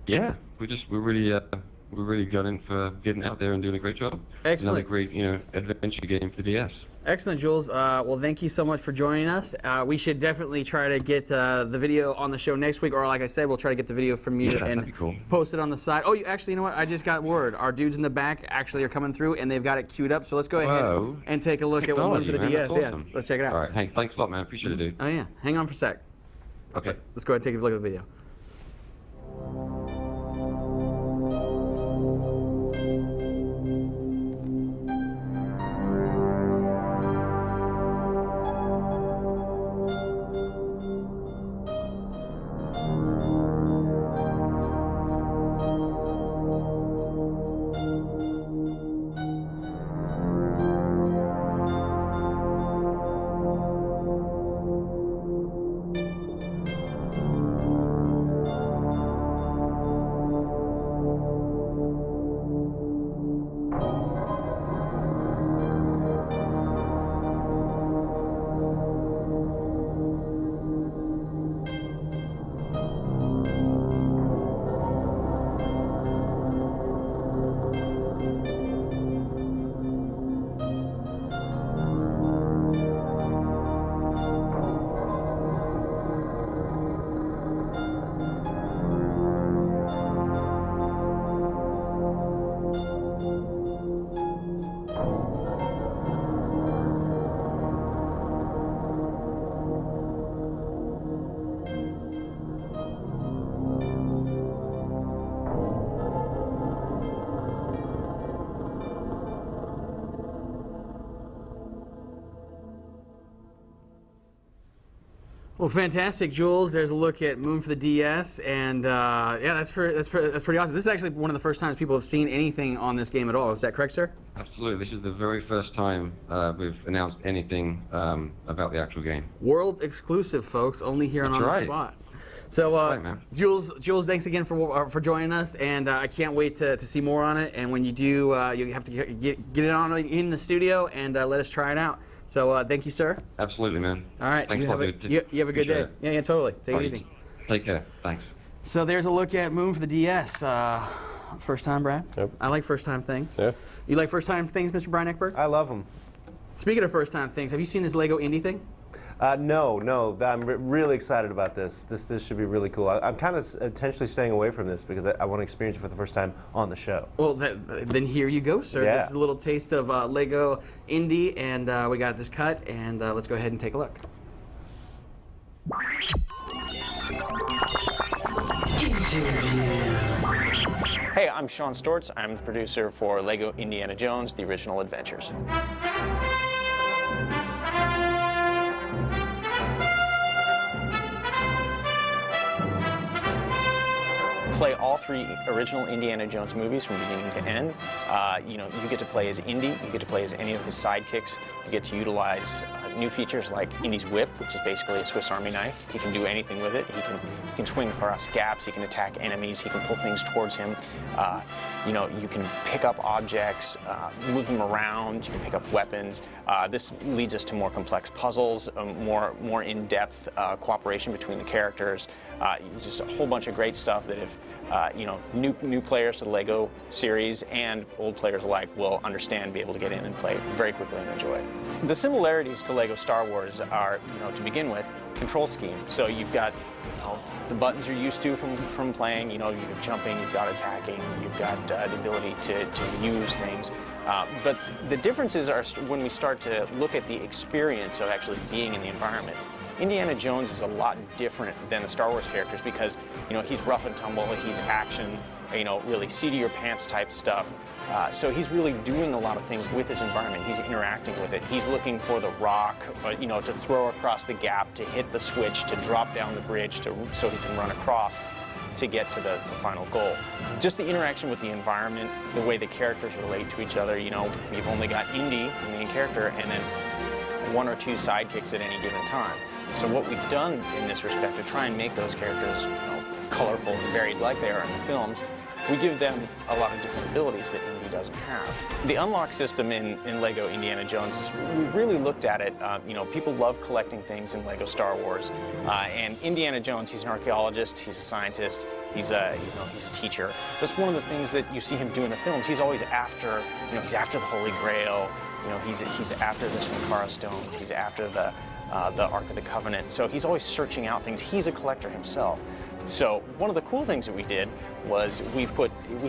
yeah, we're really gunning for getting out there and doing a great job. Excellent. Another great, adventure game for DS. Excellent, Jules. Well, thank you so much for joining us. We should definitely try to get the video on the show next week, or like I said, we'll try to get the video from you Yeah, and that'd be cool. post it on the side. Oh, you know what? I just got word. Our dudes in the back actually are coming through, and they've got it queued up. So let's go ahead Whoa. and take a look at what Moon for the Technology, man, DS. that's Yeah, awesome. let's check it out. All right, hey, thanks a lot, man. Appreciate it, dude. Oh yeah, hang on for a sec. Okay. Let's go ahead and take a look at the video. Well, fantastic, Jules. There's a look at Moon for the DS, and yeah, that's pretty awesome. This is actually one of the first times people have seen anything on this game at all. Is that correct, sir? Absolutely. This is the very first time we've announced anything about the actual game. World exclusive, folks. Only here That's on right. the spot. So, Right, man. Jules, thanks again for joining us, and I can't wait to see more on it. And when you do, you have to get it on in the studio and let us try it out. So, thank you, sir. Absolutely, man. All right, Thanks you a have lot, a, dude. you have a good day. Appreciate it. Yeah, totally. Take All it right. easy. Take care. Thanks. So there's a look at Moon for the DS. First time, Brad? Yep. I like first time things. Yeah. You like first time things, Mr. Brian Eckberg? I love them. Speaking of first time things, have you seen this Lego Indie thing? No. I'm really excited about this. This should be really cool. I'm kind of intentionally staying away from this because I want to experience it for the first time on the show. Well, then here you go, sir. Yeah. This is a little taste of Lego Indie, and we got this cut, and let's go ahead and take a look. Hey, I'm Sean Stortz. I'm the producer for Lego Indiana Jones: The Original Adventures. Play all 3 original Indiana Jones movies from beginning to end. You get to play as Indy, you get to play as any of his sidekicks, you get to utilize new features like Indy's whip, which is basically a Swiss Army knife. He can do anything with it. He can swing across gaps, he can attack enemies, he can pull things towards him. You can pick up objects, move them around, you can pick up weapons. This leads us to more complex puzzles, more in-depth cooperation between the characters. Just a whole bunch of great stuff that if new players to the Lego series and old players alike will understand, be able to get in and play very quickly and enjoy it. The similarities to Lego Star Wars are, to begin with, control scheme. So you've got the buttons you're used to from playing. You've got jumping, you've got attacking, you've got the ability to use things. But the differences are when we start to look at the experience of actually being in the environment. Indiana Jones is a lot different than the Star Wars characters because, he's rough and tumble, he's action, really seat-of-your-pants type stuff. So he's really doing a lot of things with his environment. He's interacting with it. He's looking for the rock, to throw across the gap, to hit the switch, to drop down the bridge so he can run across to get to the final goal. Just the interaction with the environment, the way the characters relate to each other. We've only got Indy, the main character, and then 1 or 2 sidekicks at any given time. So what we've done in this respect to try and make those characters colorful and varied like they are in the films, we give them a lot of different abilities that Indy doesn't have. The unlock system in Lego Indiana Jones, we've really looked at it. People love collecting things in Lego Star Wars, and Indiana Jones, he's an archaeologist, he's a scientist, he's a teacher. That's one of the things that you see him do in the films. He's always after, he's after the Holy Grail. You know, he's after the Shankara stones. He's after the Ark of the Covenant. So he's always searching out things. He's a collector himself. So one of the cool things that we did was we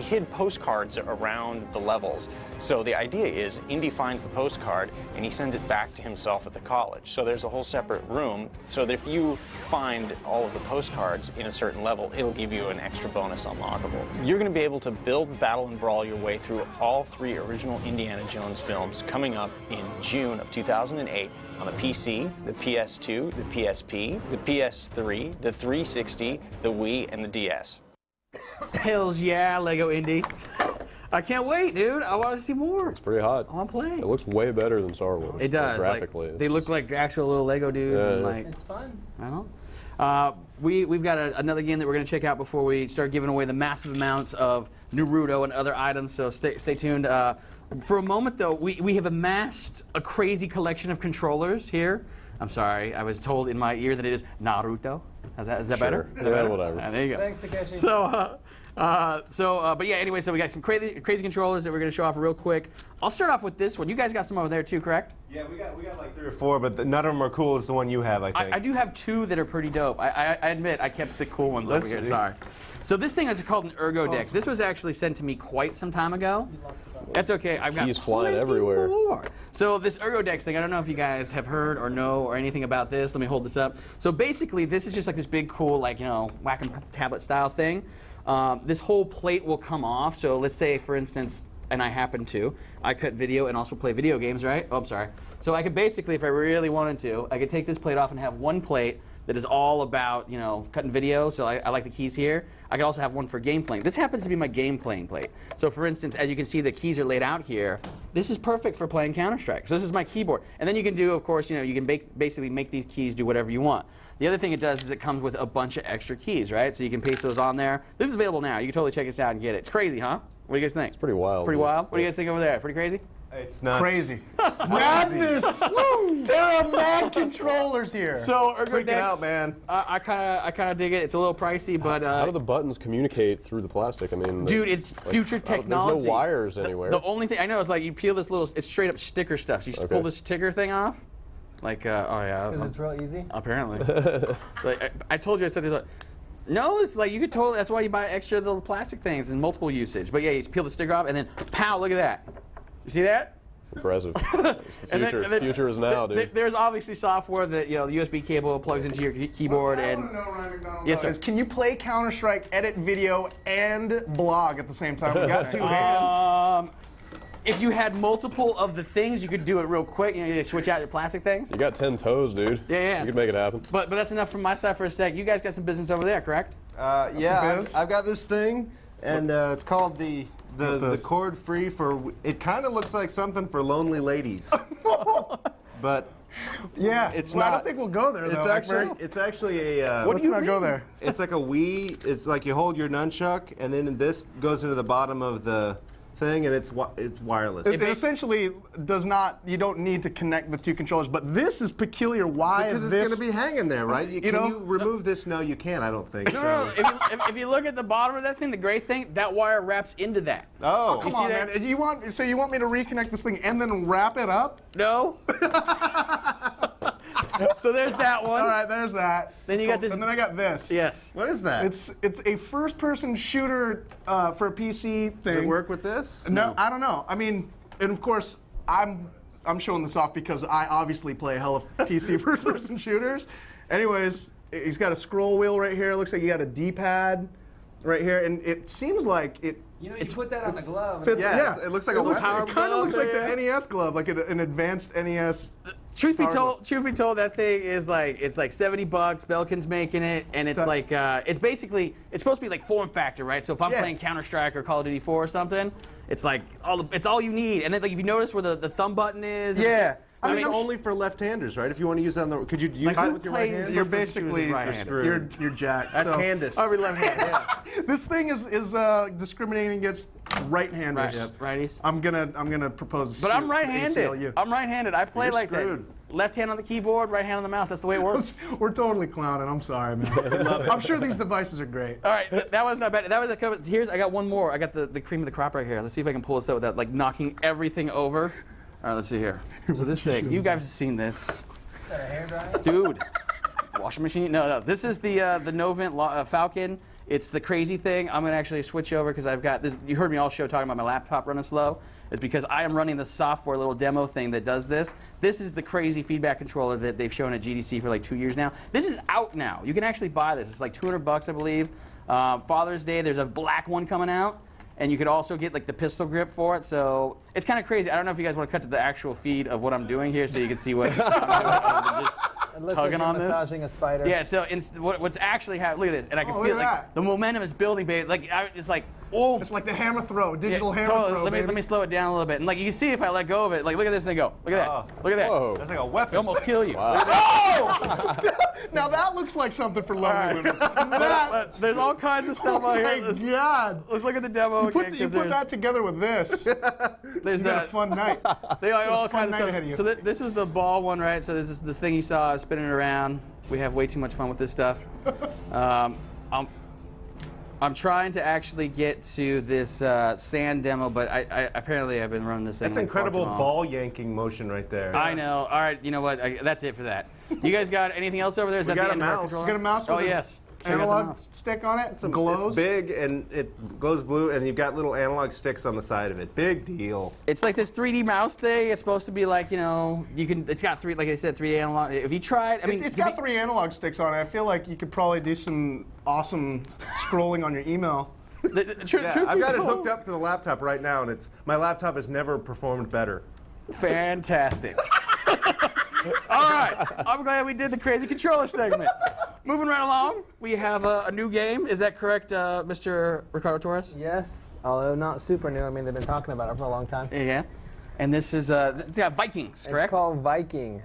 hid postcards around the levels. So the idea is Indy finds the postcard and he sends it back to himself at the college. So there's a whole separate room so that if you find all of the postcards in a certain level, it'll give you an extra bonus unlockable. You're going to be able to build, battle, and brawl your way through all 3 original Indiana Jones films coming up in June of 2008 on the PC, the PS2, the PSP, the PS3, the 360, the Wii, and the DS. Hells yeah, Lego Indy. I can't wait, dude. I want to see more. It's pretty hot. I want to play. It looks way better than Star Wars. It does. Graphically. Like, they look like actual little Lego dudes. Yeah, and yeah. like, It's fun. I don't know. We've got another game that we're going to check out before we start giving away the massive amounts of Naruto and other items, so stay tuned. For a moment, though, we have amassed a crazy collection of controllers here. I'm sorry, I was told in my ear that it is Naruto. Is that Sure. better? Is that Yeah, better? whatever. There you go. Thanks, Takeshi. But yeah, anyway, so we got some crazy controllers that we're going to show off real quick. I'll start off with this one. You guys got some over there too, correct? Yeah, we got like 3 or 4, but none of them are cool as the one you have, I think. I do have 2 that are pretty dope. I admit I kept the cool ones Let's over here. see. Sorry. So this thing is called an Ergodex. This was actually sent to me quite some time ago. That's okay. I've got Keys flying plenty everywhere. more. So this Ergodex thing, I don't know if you guys have heard or know or anything about this. Let me hold this up. So basically, this is just like this big, cool, like, you know, whack and tablet style thing. This whole plate will come off. So let's say, for instance, and I happen to, I cut video and also play video games, right? Oh, I'm sorry. So I could basically, if I really wanted to, I could take this plate off and have one plate that is all about, you know, cutting video. So I like the keys here. I could also have one for game playing. This happens to be my game playing plate. So for instance, as you can see, the keys are laid out here. This is perfect for playing Counter-Strike. So this is my keyboard. And then you can do, of course, you know, you can basically make these keys do whatever you want. The other thing it does is it comes with a bunch of extra keys, right? So you can paste those on there. This is available now. You can totally check this out and get it. It's crazy, huh? What do you guys think? It's pretty wild. Pretty wild? What do you guys think over there? Pretty crazy? It's not Crazy. Madness! Woo! There are mad controllers here. So freaking Ergodex, out, man. I kind of dig it. It's a little pricey, but How do the buttons communicate through the plastic? I mean, dude, it's future technology. There's no wires anywhere. The only thing I know is like you peel this little, it's straight up sticker stuff. So you just pull this sticker thing off, like oh yeah. Because it's real easy. Apparently. Like, I told you I said this. No, it's like you could totally. That's why you buy extra little plastic things in multiple usage. But yeah, you just peel the sticker off and then pow! Look at that. You see that? Impressive. It's the future. And then Future is now, dude. There's obviously software that, you know, the USB cable plugs into your keyboard I and. want to know, Ryan McDonald, Yes, sir. is can you play Counter-Strike, edit video, and blog at the same time? We got 2 hands. If you had multiple of the things, you could do it real quick. You know, you switch out your plastic things. You got 10 toes, dude. Yeah. You could make it happen. But that's enough from my side for a sec. You guys got some business over there, correct? Yeah, biz? I've got this thing, and it's called the cord free for. It kind of looks like something for lonely ladies, but Yeah, it's well, not. I don't think we'll go there. It's though, actually Mike. it's actually a. Let's not go there. It's like a Wii. It's like you hold your nunchuck, and then this goes into the bottom of the thing, and it's wireless. It essentially does not. You don't need to connect the 2 controllers, but this is peculiar. Why Because is it's this? going to be hanging there, right? Can know- you remove this? No, you can't. I don't think. No. If you look at the bottom of that thing, the gray thing, that wire wraps into that. Oh, Come see on, that? man. You want me to reconnect this thing and then wrap it up? No. So there's that one. All right, there's that. Then you got this- And then I got this. Yes. what is that? It's a first-person shooter for a PC thing. Does it work with this? No, I don't know. I mean, and of course, I'm showing this off because I obviously play a hell of PC first-person shooters. Anyways, he's got a scroll wheel right here. It looks like you got a D-pad right here, and it seems like it. You know, you put that on the glove. Fits, Yeah, it looks like a power It kind of glove looks like there. the NES glove, like an advanced NES. Truth be Power told, that thing is like $70. Belkin's making it, and it's like it's supposed to be like form factor, right? So if I'm Yeah. playing Counter-Strike or Call of Duty 4 or something, it's like it's all you need. And then like if you notice where the thumb button is, Yeah. I mean, it's only for left-handers, right? If you want to use that on the, could you use that with your right hand? You're First-person shooters basically is right-handed. you're jacked. That's so. handist. I'll be left-handed. Yeah. This thing is discriminating against right-handers. Righties. I'm gonna propose. But I'm ACLU. right-handed. I'm right-handed. I play You're like screwed. that. Left hand on the keyboard, right hand on the mouse. That's the way it works. We're totally clowning. I'm sorry, man. I'm sure these devices are great. All right, that was not bad. That was a cover. I got one more. I got the cream of the crop right here. Let's see if I can pull this out without like knocking everything over. All right, let's see here. So this thing, you guys have seen this. Dude, it's a washing machine? No. This is the Novent Falcon. It's the crazy thing. I'm going to actually switch over because I've got this. You heard me all show talking about my laptop running slow. It's because I am running the software little demo thing that does this. This is the crazy feedback controller that they've shown at GDC for like 2 years now. This is out now. You can actually buy this. It's like $200, I believe. Father's Day, there's a black one coming out. And you could also get like the pistol grip for it. So it's kind of crazy. I don't know if you guys want to cut to the actual feed of what I'm doing here so you can see what I'm doing. Just tugging on this. Massaging a spider. Yeah, so what's actually happening, look at this. And I can feel like the momentum is building, babe. Like, it's like, oh. It's like the hammer throw, digital hammer totally. throw, Let me slow it down a little bit. And like you can see if I let go of it, like look at this thing go. Look at that. Look at that. Whoa. That's like a weapon. It almost kill you. Wow. Oh! Now that looks like something for lovely women. There's all kinds of stuff out here. Oh my God. Let's look at the demo You again. put that together with this. There's a fun night. They got all kinds of night ahead stuff. of you. So this is the ball one, right? So this is the thing you saw spinning around. We have way too much fun with this stuff. I'm trying to actually get to this sand demo, but I apparently I've been running this thing. That's like incredible far too long. ball yanking motion right there. I know. All right, you know what? That's it for that. You guys got anything else over there? Is We that got the a end of our mouse. controller? You got a mouse with Oh, a yes. Check out the analog mouse. stick on it. It glows. It's big and it glows blue, and you've got little analog sticks on the side of it. Big deal. It's like this 3D mouse thing. It's supposed to be like, you know, it's got three, like I said, 3 analog. If you try it, I mean, It's got 3 analog sticks on it. I feel like you could probably do some awesome scrolling on your email. Yeah, I've got it hooked up to the laptop right now, and my laptop has never performed better. Fantastic. All right, I'm glad we did the crazy controller segment. Moving right along, we have a new game. Is that correct, Mr. Ricardo Torres? Yes, although not super new. I mean, they've been talking about it for a long time. Yeah. And this is it's got Vikings, correct? It's called Viking.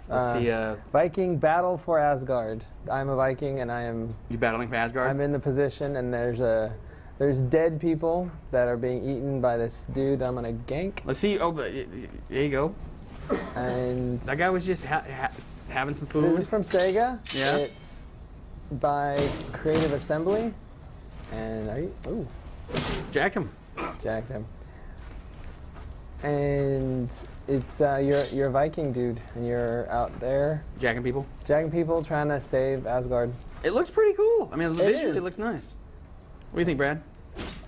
Let's see. Viking Battle for Asgard. I'm a Viking, and I am. You battling for Asgard? I'm in the position, and there's dead people that are being eaten by this dude I'm gonna gank. Let's see. Oh, there you go. And that guy was just having some food. This is from Sega. Yeah. It's by Creative Assembly. And jacked him. Jacked him. And it's you're a Viking dude, and you're out there jacking people. Jacking people, trying to save Asgard. It looks pretty cool. I mean, visually it looks nice. What do you think, Brad?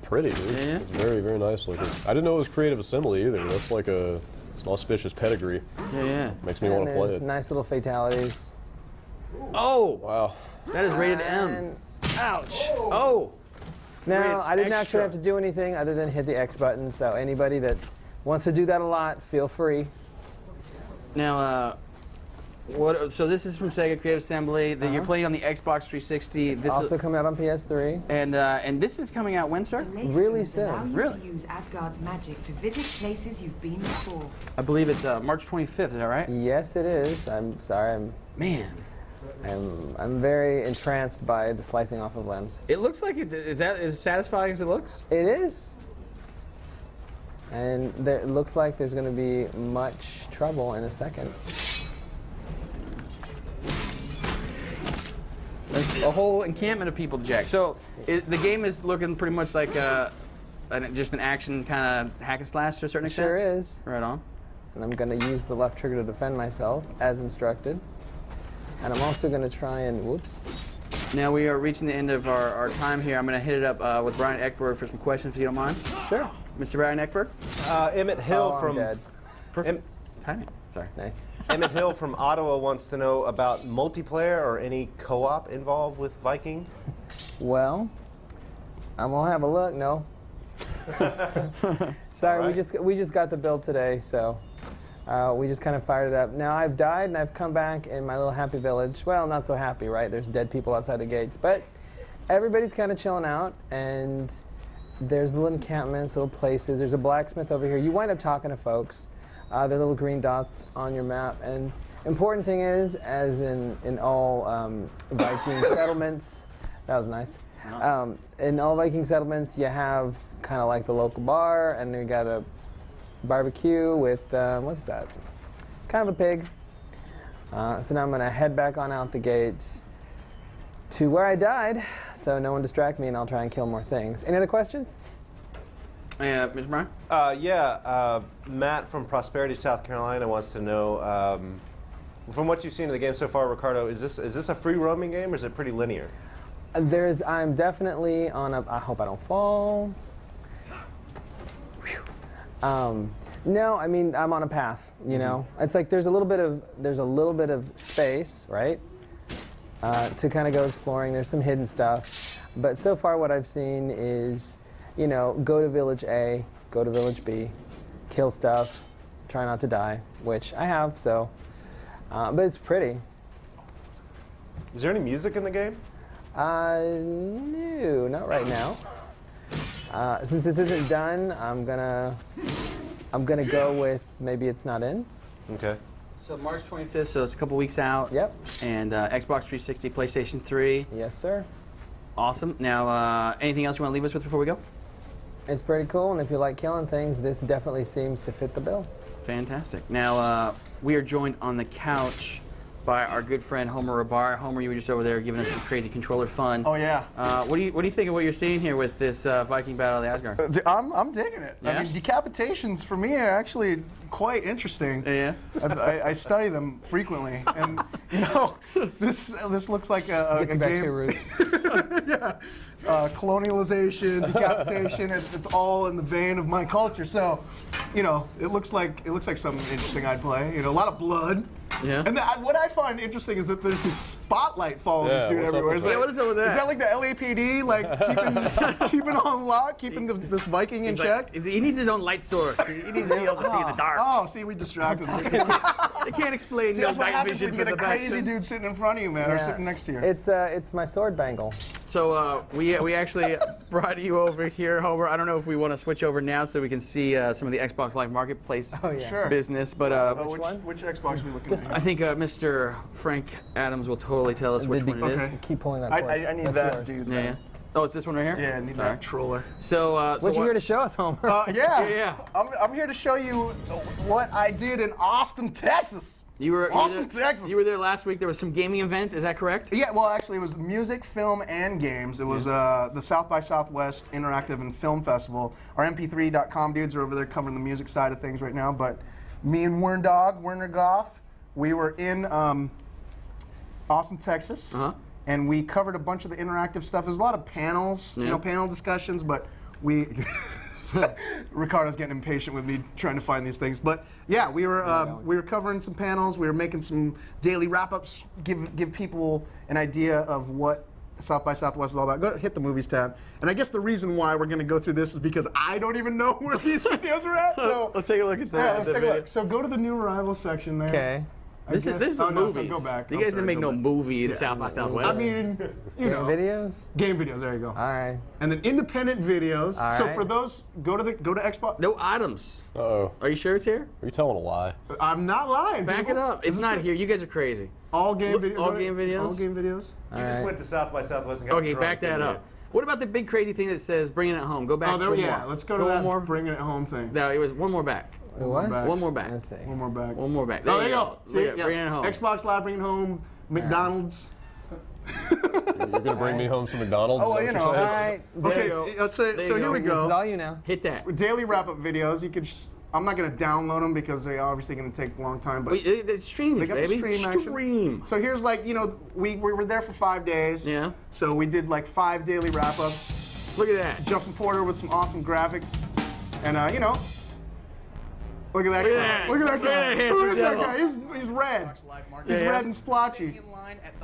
Pretty, dude. Yeah. It's very, very nice looking. I didn't know it was Creative Assembly either. That's like it's an auspicious pedigree. Yeah. Makes me want to play it. Nice little fatalities. Oh! Wow. That is rated M. Ouch. Oh! Now, I didn't extra. actually have to do anything other than hit the X button, so anybody that wants to do that a lot, feel free. Now, so this is from Sega Creative Assembly. You're playing on the Xbox 360. This also coming out on PS3. And this is coming out when, sir? Really soon. Really? To use Asgard's magic to visit places you've been before. I believe it's March 25th. Is that right? Yes, it is. I'm sorry. I'm very entranced by the slicing off of limbs. It looks like it is that as satisfying as it looks. It is. And it looks like there's going to be much trouble in a second. There's a whole encampment of people to jack. So the game is looking pretty much like just an action kind of hack and slash to a certain extent? Sure is. Right on. And I'm going to use the left trigger to defend myself, as instructed. And I'm also going to try and, whoops. Now we are reaching the end of our time here. I'm going to hit it up with Brian Eckberg for some questions, if you don't mind. Sure. Mr. Brian Eckberg? Emmett Hill I'm from... dead. Perfect. Timing. Sorry. Nice. Emmett Hill from Ottawa wants to know about multiplayer or any co-op involved with Viking. Well, I'm gonna have a look. No. Sorry, right. we just got the build today, so we just kind of fired it up. Now I've died and I've come back in my little happy village. Well, not so happy, right? There's dead people outside the gates, but everybody's kind of chilling out, and there's little encampments, little places. There's a blacksmith over here. You wind up talking to folks. They're little green dots on your map, and important thing is, as in all Viking settlements, that was nice. In all Viking settlements, you have kind of like the local bar, and you got a barbecue with what's that? Kind of a pig. So now I'm gonna head back on out the gates to where I died, so no one distract me, and I'll try and kill more things. Any other questions? Mr. Brian? Matt from Prosperity, South Carolina wants to know, from what you've seen of the game so far, Ricardo, is this a free roaming game or is it pretty linear? I'm definitely on a. I hope I don't fall. No, I mean I'm on a path. You know, it's like there's a little bit of space, right, to kind of go exploring. There's some hidden stuff, but so far what I've seen is, you know, go to Village A, go to Village B, kill stuff, try not to die, which I have. So, but it's pretty. Is there any music in the game? No, not right now. Since this isn't done, I'm gonna go with maybe it's not in. Okay. So March 25th, so it's a couple weeks out. Yep. And Xbox 360, PlayStation 3. Yes, sir. Awesome. Now, anything else you want to leave us with before we go? It's pretty cool, and if you like killing things, this definitely seems to fit the bill. Fantastic. Now, we are joined on the couch by our good friend Homer Rabar. Homer, you were just over there giving us some crazy controller fun. Oh yeah. What do you think of what you're seeing here with this Viking Battle of the Asgard? I'm digging it. Yeah? I mean, decapitations for me are actually quite interesting. Yeah. I study them frequently, and you know, this looks like a Gets back to game. your roots. Yeah. Colonialization, decapitation, it's all in the vein of my culture. So, you know, it looks like something interesting I'd play. You know, a lot of blood. Yeah. And what I find interesting is that there's this spotlight following this dude what's up everywhere. with It's that? What is up with that? Is that like the LAPD, like keeping on lock, keeping this Viking in He's check? like, he needs his own light source. He needs to be able to see in the dark. Oh, see, we distracted him. They can't explain See, no that's what night happens vision when you for get the a crazy best. dude sitting in front of you, man, or sitting next to you. It's my sword bangle. So we actually brought you over here, Homer. I don't know if we want to switch over now so we can see some of the Xbox Live Marketplace Sure. business, but Which Xbox are we looking at? I think Mr. Frank Adams will totally tell us which one it is. Okay. Keep pulling that cord. I need That's that, yours. dude. Yeah, yeah. Oh, it's this one right here? Yeah, I need Sorry. that controller. So, What you here to show us, Homer? Yeah. I'm here to show you what I did in Austin, Texas. You were Austin, Texas. You were there last week. There was some gaming event. Is that correct? Yeah, well, actually, it was music, film, and games. It was the South by Southwest Interactive and Film Festival. Our MP3.com dudes are over there covering the music side of things right now. But me and Werner Goff, we were in Austin, Texas, and we covered a bunch of the interactive stuff. There's a lot of panels, you know, panel discussions, but we. Ricardo's getting impatient with me trying to find these things, but yeah, we were covering some panels. We were making some daily wrap-ups, give people an idea of what South by Southwest is all about. Go hit the movies tab, and I guess the reason why we're going to go through this is because I don't even know where these videos are at. So let's take a look at that. Yeah, let's take a look. So go to the new arrivals section there. Okay. This is the movies. So go back. You guys didn't make no movie in South by Southwest. I mean, you know, videos. Game videos. There you go. All right. And then independent videos. All So right. for those, go to Xbox. No items. Uh-oh. Are you sure it's here? Are you telling a lie? I'm not lying. Back people. it up. It's This not is here. You guys are crazy. All game videos. All game videos? All game videos. You just went to South by Southwest and got Okay, drunk, back that didn't up. What about the big crazy thing that says bringing it home? Go back. Oh, there. one Yeah. more. Let's go to one that. more. Bringing it home thing. No, it was one more back. What? back. One more back. Let's see. One more back. One more back. Oh, there you go. Look See, at yeah. bringing it home. Xbox Live, bringing it home. McDonald's. You're gonna bring me home some McDonald's? Oh, well, Is you that know. what All you're saying? right. There Okay. you go. Let's say, There so you here go. we This is go. all you know. Hit that. Daily wrap-up videos. You could. I'm not gonna download them because they're obviously gonna take a long time. But The streams, they got baby. the stream action. Stream. So here's like, you know, we were there for 5 days. Yeah. So we did like 5 daily wrap-ups. Look at that. Justin Porter with some awesome graphics, and you know, look at that Look guy. at that. Look at that Look at guy. that Look at that handsome guy. He's red. He's Yeah. red and splotchy.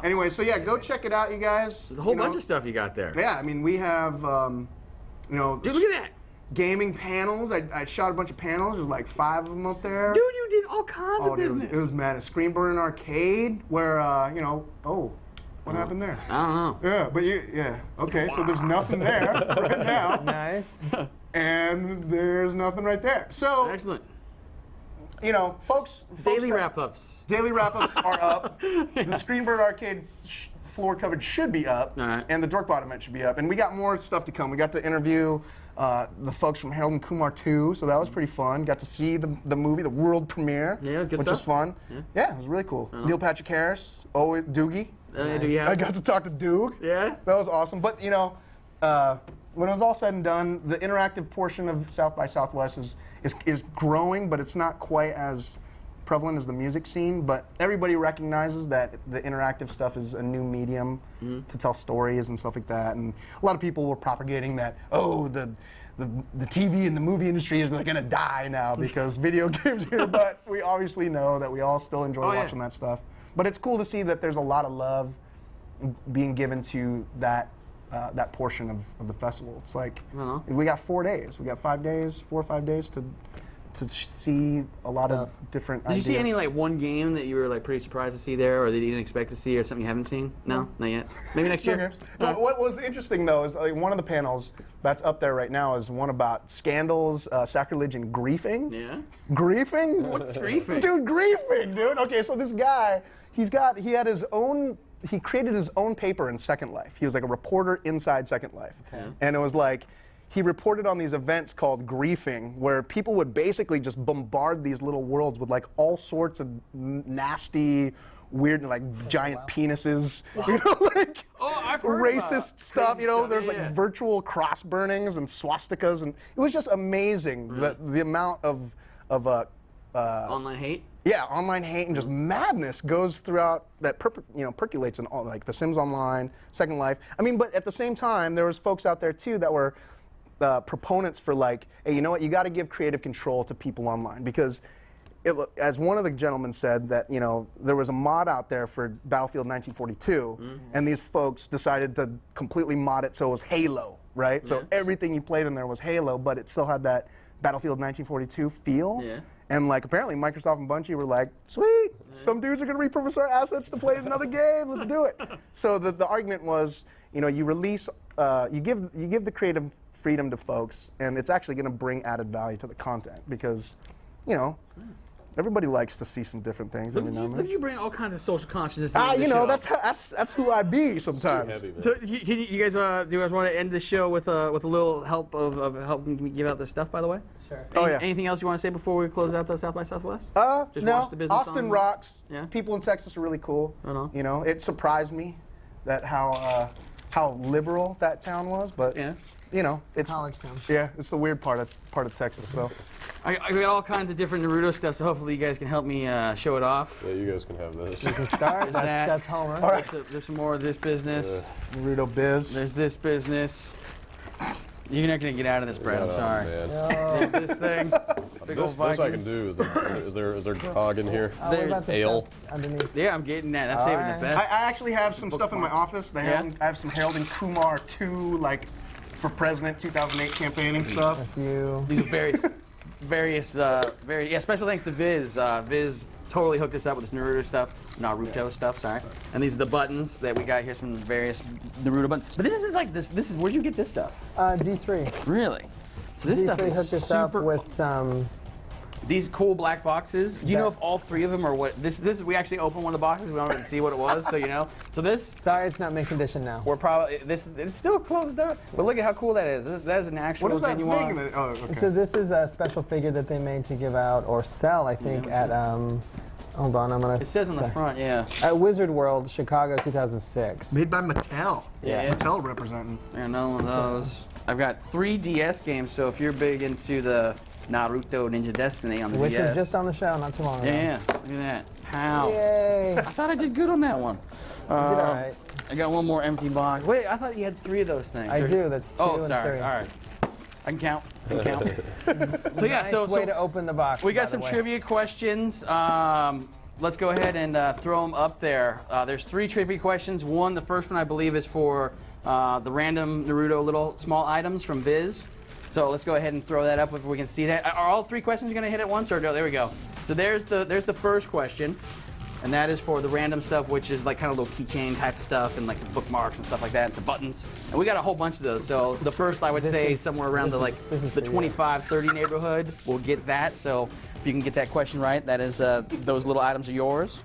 Anyway, so yeah, go check it out, you guys. There's a whole You know, bunch of stuff you got there. Yeah, I mean, we have, you know, Dude, look at that. gaming panels. I shot a bunch of panels. There's like 5 of them up there. Dude, you did all kinds of dude, business. it was mad. A Screenburner Arcade where, you know, what happened there? I don't know. Yeah, but okay, so there's nothing there right now. Nice. And there's nothing right there. So, Excellent. you know, folks Daily that- wrap-ups. Daily wrap-ups are up. The Screenbird Arcade floor coverage should be up, All right. and the Dork Bottom event should be up. And we got more stuff to come. We got to interview the folks from Harold and Kumar 2, so that was pretty fun. Got to see the movie, the world premiere, Yeah, it was good which stuff. was fun. Yeah, it was really cool. Neil Patrick Harris, Doogie. Do you have I got to talk to Duke. Yeah? That was awesome. But, you know, when it was all said and done, the interactive portion of South by Southwest is growing, but it's not quite as prevalent as the music scene. But everybody recognizes that the interactive stuff is a new medium to tell stories and stuff like that. And a lot of people were propagating that, oh, the TV and the movie industry is going to die now because video games here. But we obviously know that we all still enjoy watching that stuff. But it's cool to see that there's a lot of love being given to that portion of the festival. It's like we got 4 days. We got 5 days, 4 or 5 days to see a lot of different ideas. Did you see any like one game that you were like pretty surprised to see there, or that you didn't expect to see, or something you haven't seen? No, not yet. Maybe next year. No, what was interesting though is like, one of the panels that's up there right now is one about scandals, sacrilege, and griefing. Yeah. Griefing? What's griefing? Dude, griefing, dude. Okay, so this guy, he created his own paper in Second Life. He was like a reporter inside Second Life. Okay. And it was like, he reported on these events called griefing, where people would basically just bombard these little worlds with like all sorts of nasty, weird, like giant penises, you know, like I've heard racist stuff. You know, stuff. there's like virtual cross burnings and swastikas, and it was just amazing the amount of online hate. Yeah, online hate and just madness goes throughout that percolates in all like The Sims Online, Second Life. I mean, but at the same time, there was folks out there too that were proponents for like, hey, you know what? You got to give creative control to people online because, as one of the gentlemen said, that there was a mod out there for Battlefield 1942, and these folks decided to completely mod it so it was Halo, right? Yeah. So everything you played in there was Halo, but it still had that Battlefield 1942 feel. Yeah. And like apparently Microsoft and Bungie were like, sweet, some dudes are gonna repurpose our assets to play another game. Let's do it. So the argument was, you release, you give the creative freedom to folks, and it's actually gonna bring added value to the content because, everybody likes to see some different things every now and then. Look, you bring all kinds of social consciousness. That's who I be sometimes. Heavy, so you guys want to end the show with a little help of helping me give out this stuff? By the way. Sure. Anything else you want to say before we close out the South by Southwest? Just watch the business. Austin rocks. Yeah. People in Texas are really cool. It surprised me that how liberal that town was, but it's college town. Yeah, it's the weird part of Texas. So. I got all kinds of different Naruto stuff, so hopefully you guys can help me show it off. Yeah, you guys can have this. You can start. That's Homer. All right. There's some more of this business. Naruto biz. There's this business. You're not gonna get out of this, Brett. I'm sorry. There's this thing. Big old Viking. This I can do. Is there grog in here? There's ale. Underneath. Yeah, I'm getting that. That's saving the best. I actually have some stuff in my office. I have some Harold and Kumar 2, like for President 2008 campaigning stuff. That's you. These are various, special thanks to Viz. Viz totally hooked us up with this Naruto stuff, sorry. And these are the buttons that we got here, some various Naruto buttons. But this is where'd you get this stuff? D3. Really? So this stuff is hooked us up with some... These cool black boxes. Do you know if all three of them are what? This we actually opened one of the boxes. We wanted to see what it was, so So this. Sorry, it's not mint condition now. We're probably it's still closed up. But look at how cool that is. That is an actual. What is that genuine. thing? Oh, okay. So this is a special figure that they made to give out or sell, I think, at hold on, I'm gonna. It says on the front, yeah. At Wizard World, Chicago, 2006. Made by Mattel. Yeah. Mattel representing. Yeah, none of those. I've got 3 DS games, so if you're big into the Naruto Ninja Destiny on the Which DS. was just on the show not too long ago. Yeah, look at that. How? Yay. I thought I did good on that one. You did all right. I got one more empty box. Wait, I thought you had 3 of those things. I do. That's 2 and sorry. 3. All right. I can count. So yeah, nice way to open the box. We got some trivia questions. Let's go ahead and throw them up there. There's 3 trivia questions. The first one I believe is for the random Naruto little small items from Viz. So let's go ahead and throw that up if we can see that. Are all 3 questions going to hit at once, or no? There we go. So there's the first question, and that is for the random stuff, which is like kind of little keychain type stuff and like some bookmarks and stuff like that, and some buttons. And we got a whole bunch of those. So the first I would say somewhere around the 25-30 neighborhood. We'll get that. So if you can get that question right, that is those little items are yours.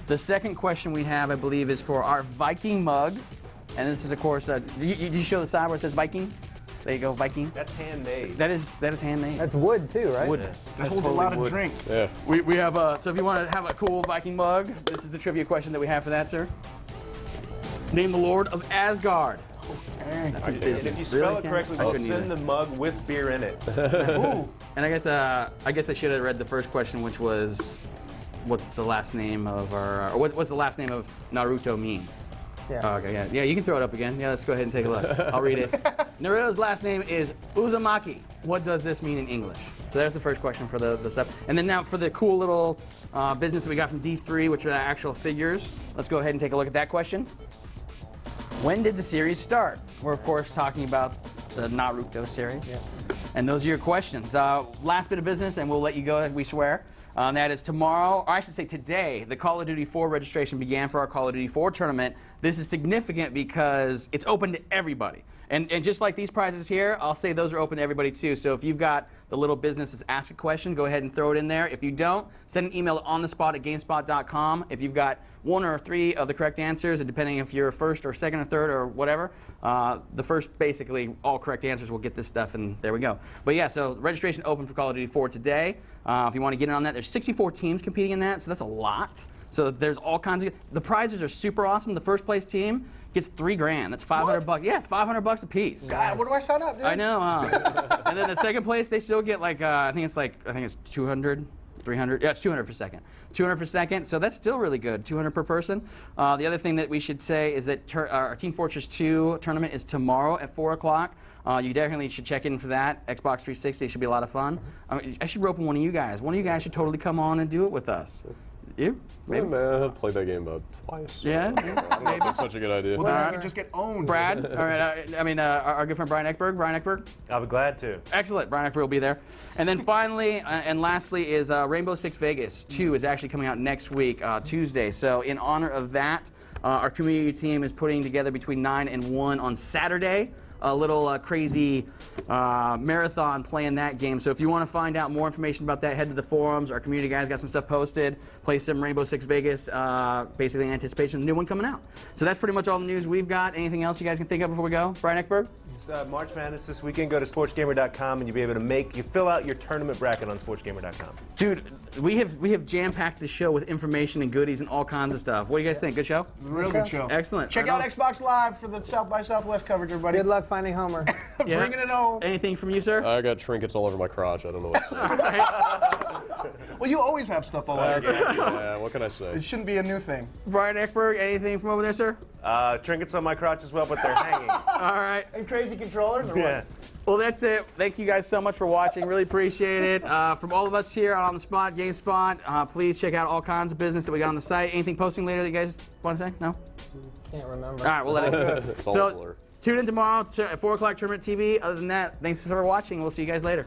The second question we have, I believe, is for our Viking mug, and this is of course. Did you show the side where it says Viking? There you go, Viking. That's handmade. That is handmade. That's wood too, right? Wood. That That's holds totally a lot of wood. drink. Yeah. We have so if you want to have a cool Viking mug, this is the trivia question that we have for that, sir. Name the Lord of Asgard. Dang. That's some And business. if you spell Really, it Ken? correctly, I we'll couldn't send either. the mug with beer in it. Ooh. And I guess I should have read the first question, which was, what's the last name of our, or what's the last name of Naruto mean? Yeah. Oh, okay, yeah. Yeah, you can throw it up again. Yeah, let's go ahead and take a look. I'll read it. Naruto's last name is Uzumaki. What does this mean in English? So there's the first question for the stuff. And then now for the cool little business that we got from D3, which are the actual figures. Let's go ahead and take a look at that question. When did the series start? We're, of course, talking about the Naruto series. Yeah. And those are your questions. Last bit of business, and we'll let you go, we swear. That is tomorrow, or I should say today, the Call of Duty 4 registration began for our Call of Duty 4 tournament. This is significant because it's open to everybody. And just like these prizes here, I'll say those are open to everybody too. So if you've got the little business that's ask a question, go ahead and throw it in there. If you don't, send an email to onthespot@gamespot.com. If you've got 1 or 3 of the correct answers, and depending if you're first or second or third or whatever, the first, basically, all correct answers will get this stuff, and there we go. But yeah, so registration open for Call of Duty 4 today. If you want to get in on that, there's 64 teams competing in that, so that's a lot. So there's all kinds of, the prizes are super awesome. The first place team gets $3,000. That's $500. Yeah, $500 a piece. God, where do I sign up, dude? I know, huh? And then the second place, they still get like, I think it's 200, 300. Yeah, it's 200 for second. 200 for second, so that's still really good. 200 per person. The other thing that we should say is that our Team Fortress 2 tournament is tomorrow at 4 o'clock. You definitely should check in for that. Xbox 360 should be a lot of fun. I should rope in one of you guys. One of you guys should totally come on and do it with us. You? Maybe. Man, I've played that game about twice. Yeah? I don't know if that's such a good idea. Well, then you can just get owned. Brad? All right, our good friend Brian Eckberg. Brian Eckberg? I'll be glad to. Excellent. Brian Eckberg will be there. And then finally, and lastly, is Rainbow Six Vegas 2 is actually coming out next week, Tuesday. So in honor of that, our community team is putting together between 9 and 1 on Saturday a little crazy marathon playing that game. So if you want to find out more information about that, head to the forums. Our community guys got some stuff posted. Play some Rainbow Six Vegas, basically in anticipation of the new one coming out. So that's pretty much all the news we've got. Anything else you guys can think of before we go? Brian Eckberg? It's March Madness this weekend. Go to sportsgamer.com and you'll be able to fill out your tournament bracket on sportsgamer.com. Dude, we have jam-packed the show with information and goodies and all kinds of stuff. What do you guys think? Good show? Real good show. Excellent. Check out Xbox Live for the South by Southwest coverage, everybody. Good luck finding Homer. Yeah. Bringing it home. Anything from you, sir? I got trinkets all over my crotch. I don't know what to say. Well, you always have stuff all over. Yeah, what can I say? It shouldn't be a new thing. Brian Eckberg, anything from over there, sir? Trinkets on my crotch as well, but they're hanging. All right. And crazy controllers or Yeah. what? Well, that's it. Thank you guys so much for watching. Really appreciate it. From all of us here on The Spot, GameSpot, please check out all kinds of business that we got on the site. Anything posting later that you guys want to say? No? Can't remember. All right, we'll let it go. It's all a blur. Tune in tomorrow at 4 o'clock Tournament TV. Other than that, thanks for watching. We'll see you guys later.